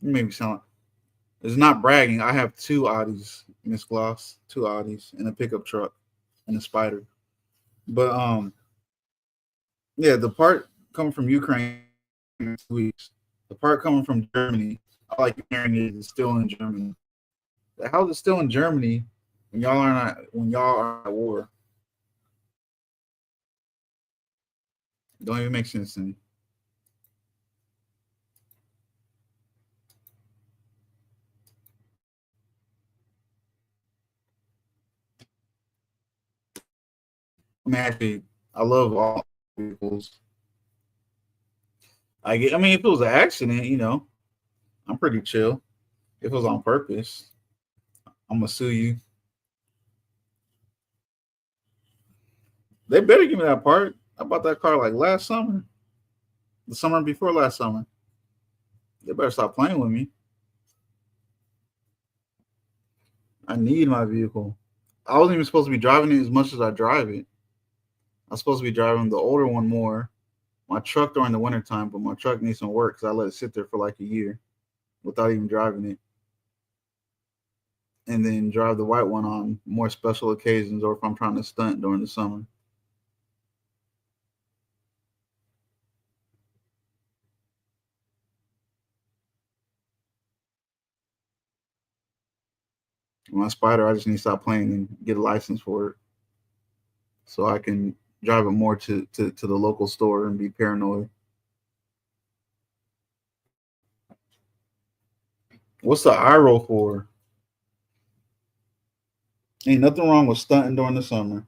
Speaker 1: maybe sound like, it's not bragging. I have two Audis, Miss Gloss, two Audis, and a pickup truck, and a Spider. But yeah, the part coming from Ukraine in 2 weeks. The part coming from Germany, I like hearing it is still in Germany. How is it still in Germany when y'all are at war? Don't even make sense to me. I mean, actually, I love all vehicles. I mean, if it was an accident, I'm pretty chill. If it was on purpose, I'm gonna sue you. They better give me that part. I bought that car like last summer, the summer before last summer. They better stop playing with me. I need my vehicle. I wasn't even supposed to be driving it as much as I drive it. I was supposed to be driving the older one more. My truck during the wintertime, but my truck needs some work because I let it sit there for like a year without even driving it. And then drive the white one on more special occasions or if I'm trying to stunt during the summer. My Spider, I just need to stop playing and get a license for it so I can drive it more to the local store and be paranoid. What's the eye roll for? Ain't nothing wrong with stunting during the summer.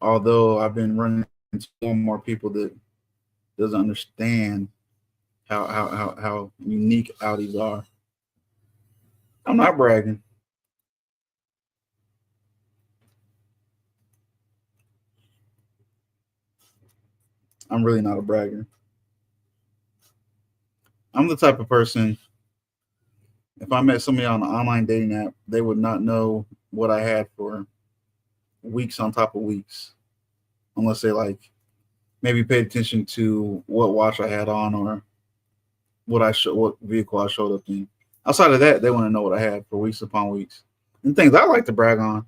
Speaker 1: Although I've been running into more and more people that doesn't understand how unique Audis are. I'm not bragging. I'm really not a bragger. I'm the type of person, if I met somebody on an online dating app, they would not know what I had for weeks on top of weeks, unless they like maybe paid attention to what watch I had on or what vehicle I showed up in. Outside of that, they want to know what I had for weeks upon weeks. And things I like to brag on,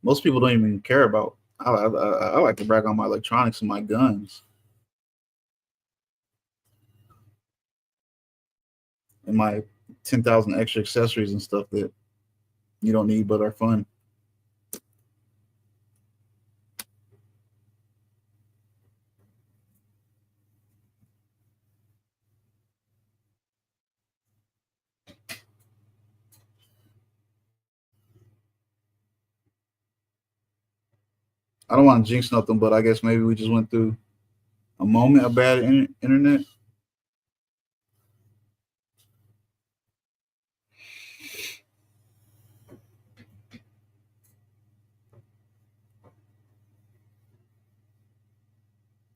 Speaker 1: most people don't even care about. I like to brag on my electronics and my guns and my 10,000 extra accessories and stuff that you don't need but are fun. I don't want to jinx nothing, but I guess maybe we just went through a moment of bad internet.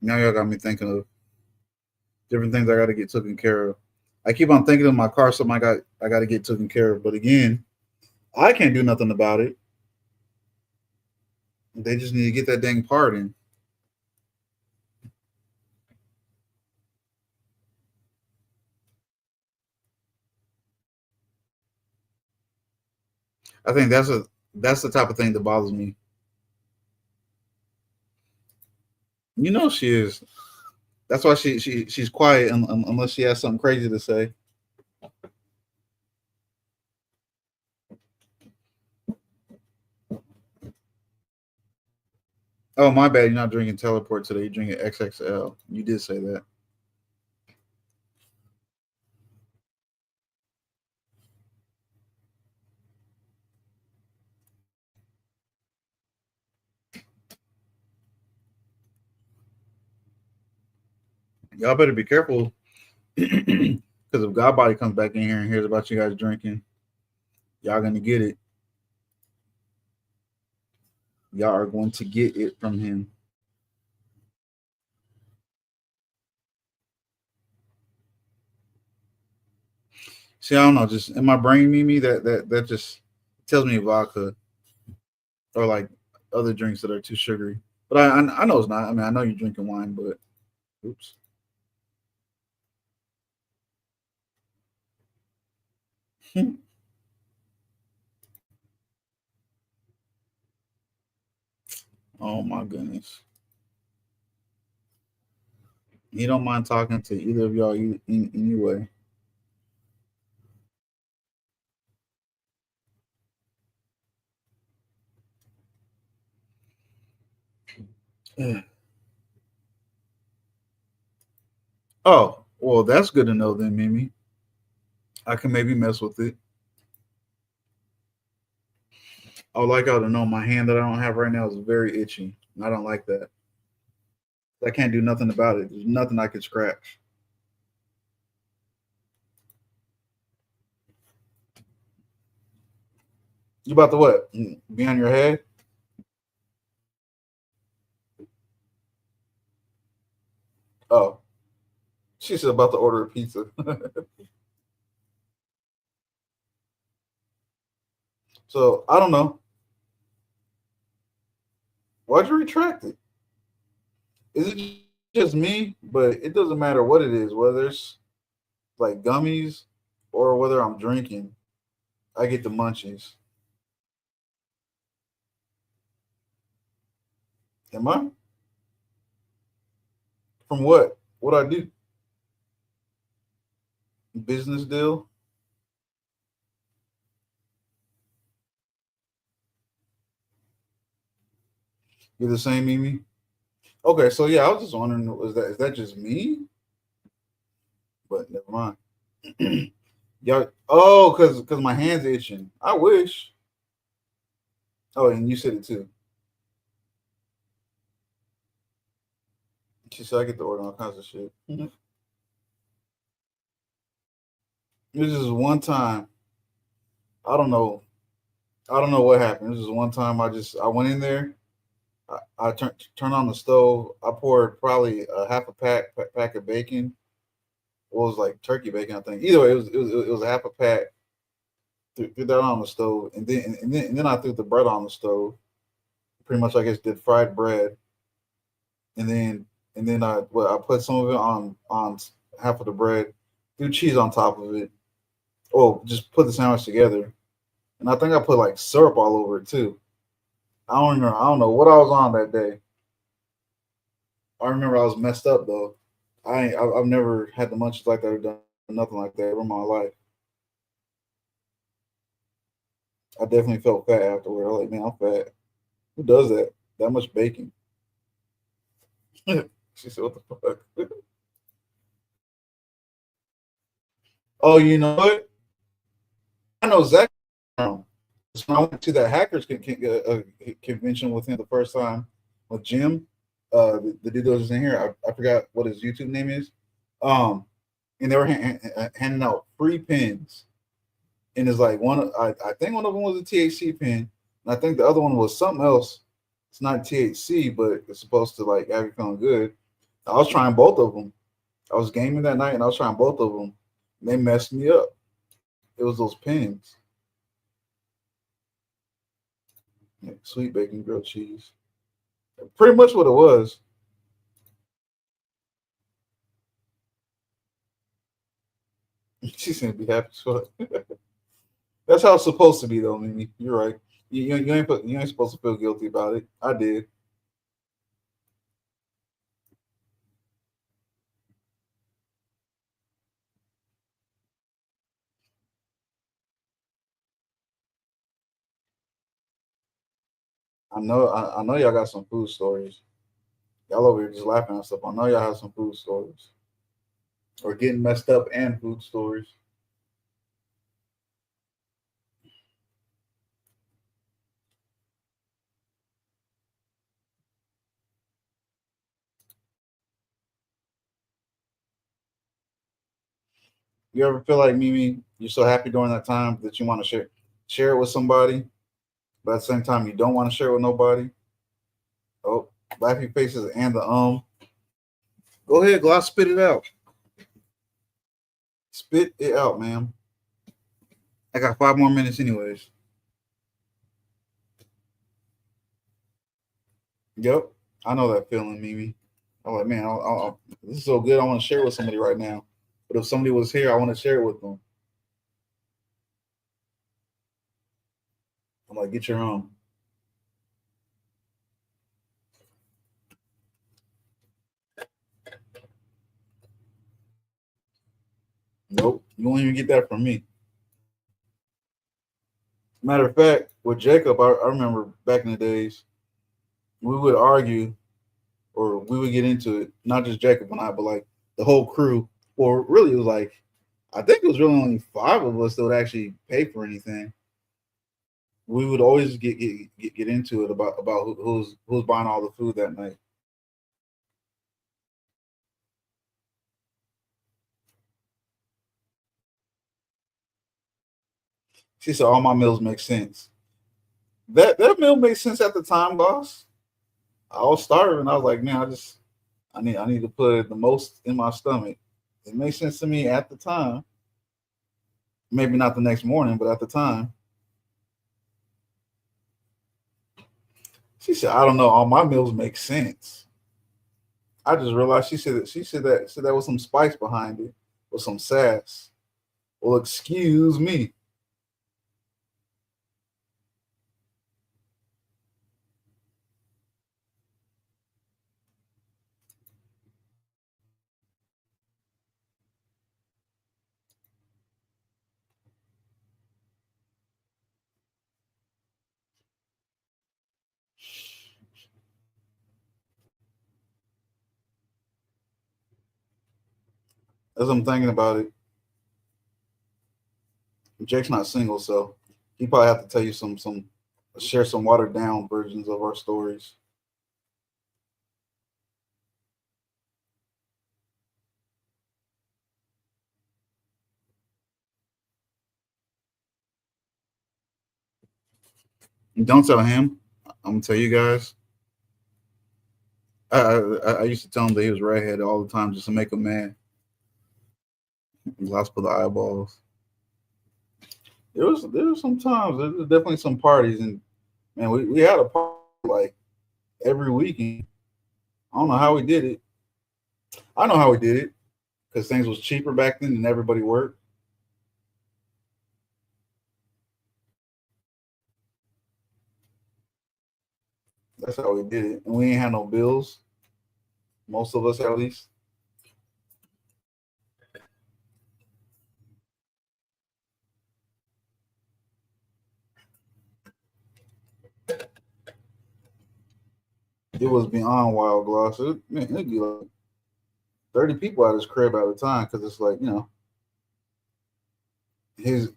Speaker 1: Now y'all got me thinking of different things I got to get taken care of. I keep on thinking of my car, something I got to get taken care of. But again, I can't do nothing about it. They just need to get that dang part in. I think that's the type of thing that bothers me. You know she is. That's why she's quiet unless she has something crazy to say. Oh my bad, you're not drinking teleport today. You're drinking XXL. You did say that. Y'all better be careful because if Godbody comes back in here and hears about you guys drinking, y'all gonna get it. Y'all are going to get it from him. See, I don't know, just in my brain, Mimi, that just tells me vodka or like other drinks that are too sugary. But I know it's not. I mean, I know you're drinking wine, but oops. Oh my goodness. He don't mind talking to either of y'all anyway. Oh, well, that's good to know then, Mimi. I can maybe mess with it. I would like y'all to know my hand that I don't have right now is very itchy. And I don't like that. I can't do nothing about it. There's nothing I could scratch. You about to what? Be on your head? Oh, she said about to order a pizza. So I don't know. Why'd you retract it? Is it just me? But it doesn't matter what it is, whether it's like gummies or whether I'm drinking. I get the munchies. Am I? From what? What I do? Business deal? You're the same, Mimi? Okay, so yeah, I was just wondering, is that just me? But never mind. Y'all, oh, cause my hands itching. I wish. Oh, and you said it too. She said I get to order all kinds of shit. This is one time. I don't know. I don't know what happened. This is one time. I went in there. I turned on the stove. I poured probably a half a pack of bacon. Well, it was like turkey bacon, I think. Either way, it was a half a pack. Threw that on the stove, and then I threw the bread on the stove. Pretty much, I guess did fried bread, and then I put some of it on half of the bread, threw cheese on top of it. Oh, just put the sandwich together, and I think I put like syrup all over it too. I don't remember. I don't know what I was on that day. I remember I was messed up though. I've never had the munchies like that or done nothing like that in my life. I definitely felt fat afterward. I was like, man, I'm fat. Who does that? That much bacon? She said, what the fuck? Oh, you know what? I know exactly. So when I went to that hackers convention with him the first time with Jim, the dude that was in here, I forgot what his YouTube name is. Um, and they were handing out free pins. And it's like I think one of them was a THC pin, and I think the other one was something else. It's not THC, but it's supposed to like have you feeling good. I was trying both of them. I was gaming that night, and I was trying both of them. And they messed me up. It was those pins, like sweet bacon grilled cheese. Pretty much what it was. She's gonna be happy as fuck. That's how it's supposed to be, though, Mimi. You're right. You ain't supposed to feel guilty about it. I did. I know y'all got some food stories. Y'all over here just laughing and stuff. I know y'all have some food stories or getting messed up and food stories. You ever feel like Mimi, you're so happy during that time that you want to share it with somebody, but at the same time you don't want to share it with nobody? Oh, laughing faces and the Go ahead, Gloss, spit it out. Spit it out, ma'am. I got 5 more minutes, anyways. Yep, I know that feeling, Mimi. I'm like, man, this is so good. I want to share with somebody right now. But if somebody was here, I want to share it with them. I'm like, get your own. Nope, you won't even get that from me. Matter of fact, with Jacob, I remember back in the days, we would argue or we would get into it, not just Jacob and I, but like the whole crew. Or really, it was like, I think it was really only five of us that would actually pay for anything. We would always get into it about who's buying all the food that night. She said all my meals make sense. That meal made sense at the time, boss. I was starving. I was like, man, I need to put the most in my stomach. It made sense to me at the time. Maybe not the next morning, but at the time. She said, I don't know, all my meals make sense. I just realized she said that with some spice behind it, with some sass. Well, excuse me. As I'm thinking about it, Jake's not single, so he probably have to tell you some share some watered down versions of our stories. Don't tell him. I'm gonna tell you guys. I used to tell him that he was redheaded all the time just to make him mad. Lost for the eyeballs. There was some times. There was definitely some parties, and man, we had a party like every weekend. I don't know how we did it. I know how we did it because things was cheaper back then and everybody worked. That's how we did it, and we ain't had no bills. Most of us, at least. It was beyond wild, gloss. Man, it'd be like 30 people at his crib at a time because it's like his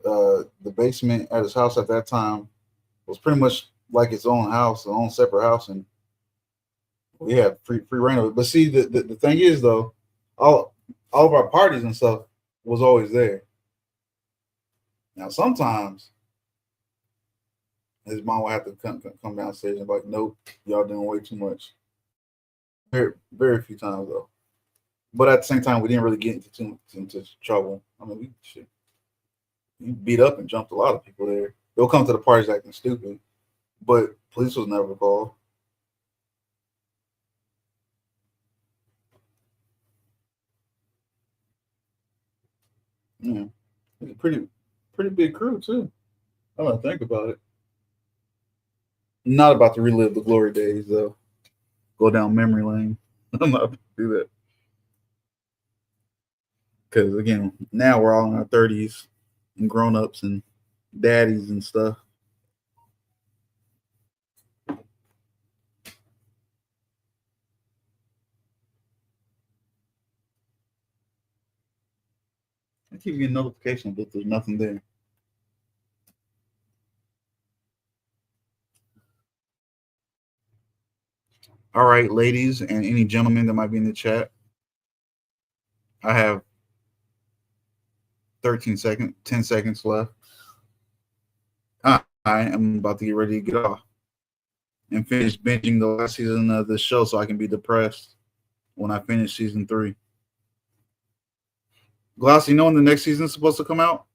Speaker 1: the basement at his house at that time was pretty much like its own house, its own separate house, and we had free reign of it. But see, the thing is though, all of our parties and stuff was always there. Now sometimes his mom would have to come downstairs and be like, nope, y'all doing way too much. Very few times though. But at the same time, we didn't really get into trouble. I mean, we beat up and jumped a lot of people there. They'll come to the parties acting stupid, but police was never called. Yeah, it's a pretty big crew too. I don't think about it. Not about to relive the glory days though. Go down memory lane. I'm not to do that because again, now we're all in our 30s and grown ups and daddies and stuff. I keep getting notifications, but there's nothing there. All right, ladies and any gentlemen that might be in the chat, I have 10 seconds left. I am about to get ready to get off. and finish binging the last season of the show so I can be depressed when I finish season 3. Glossy, you know when the next season is supposed to come out?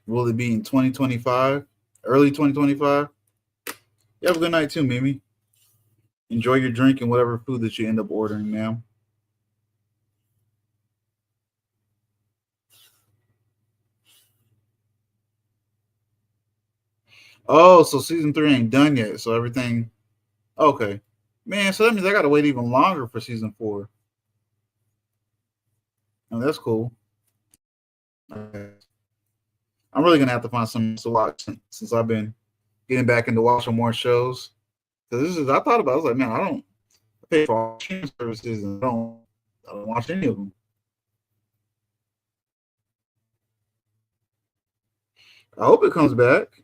Speaker 1: Will it be in 2025? Early 2025? You have a good night too, Mimi. Enjoy your drink and whatever food that you end up ordering, ma'am. Oh, so season 3 ain't done yet. So everything. Okay. Man, so that means I got to wait even longer for season 4. Oh, that's cool. Okay. I'm really going to have to find something to watch since I've been getting back into watching more shows. Because this is, I thought about it. I was like, man, I don't pay for all streaming services and I don't watch any of them. I hope it comes back.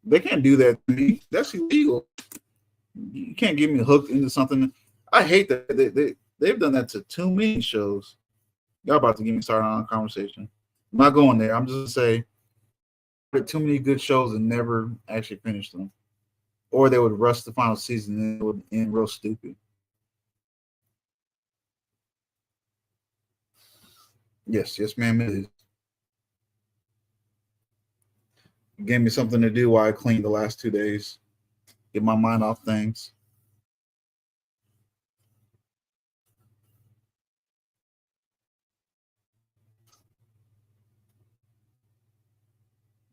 Speaker 1: They can't do that to me. That's illegal. You can't get me hooked into something. I hate that they've done that to too many shows. Y'all about to get me started on a conversation. I'm not going there. I'm just gonna say too many good shows and never actually finish them, or they would rush the final season and it would end real stupid. Yes, yes, ma'am. It is. It gave me something to do while I cleaned the last 2 days. Get my mind off things.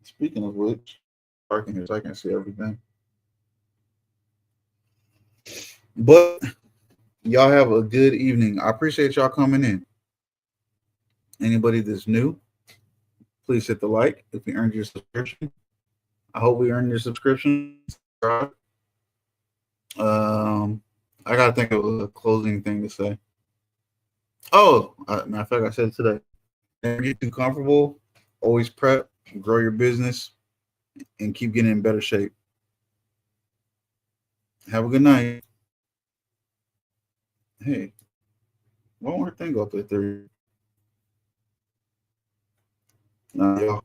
Speaker 1: Speaking of which, parking here so I can see everything. But y'all have a good evening. I appreciate y'all coming in. Anybody that's new, please hit the like if you earned your subscription. I hope we earned your subscription. I gotta think of a closing thing to say. Oh, matter of fact, I said it today. Never get too comfortable. Always prep, grow your business, and keep getting in better shape. Have a good night. Hey, one more thing go up there. Y'all.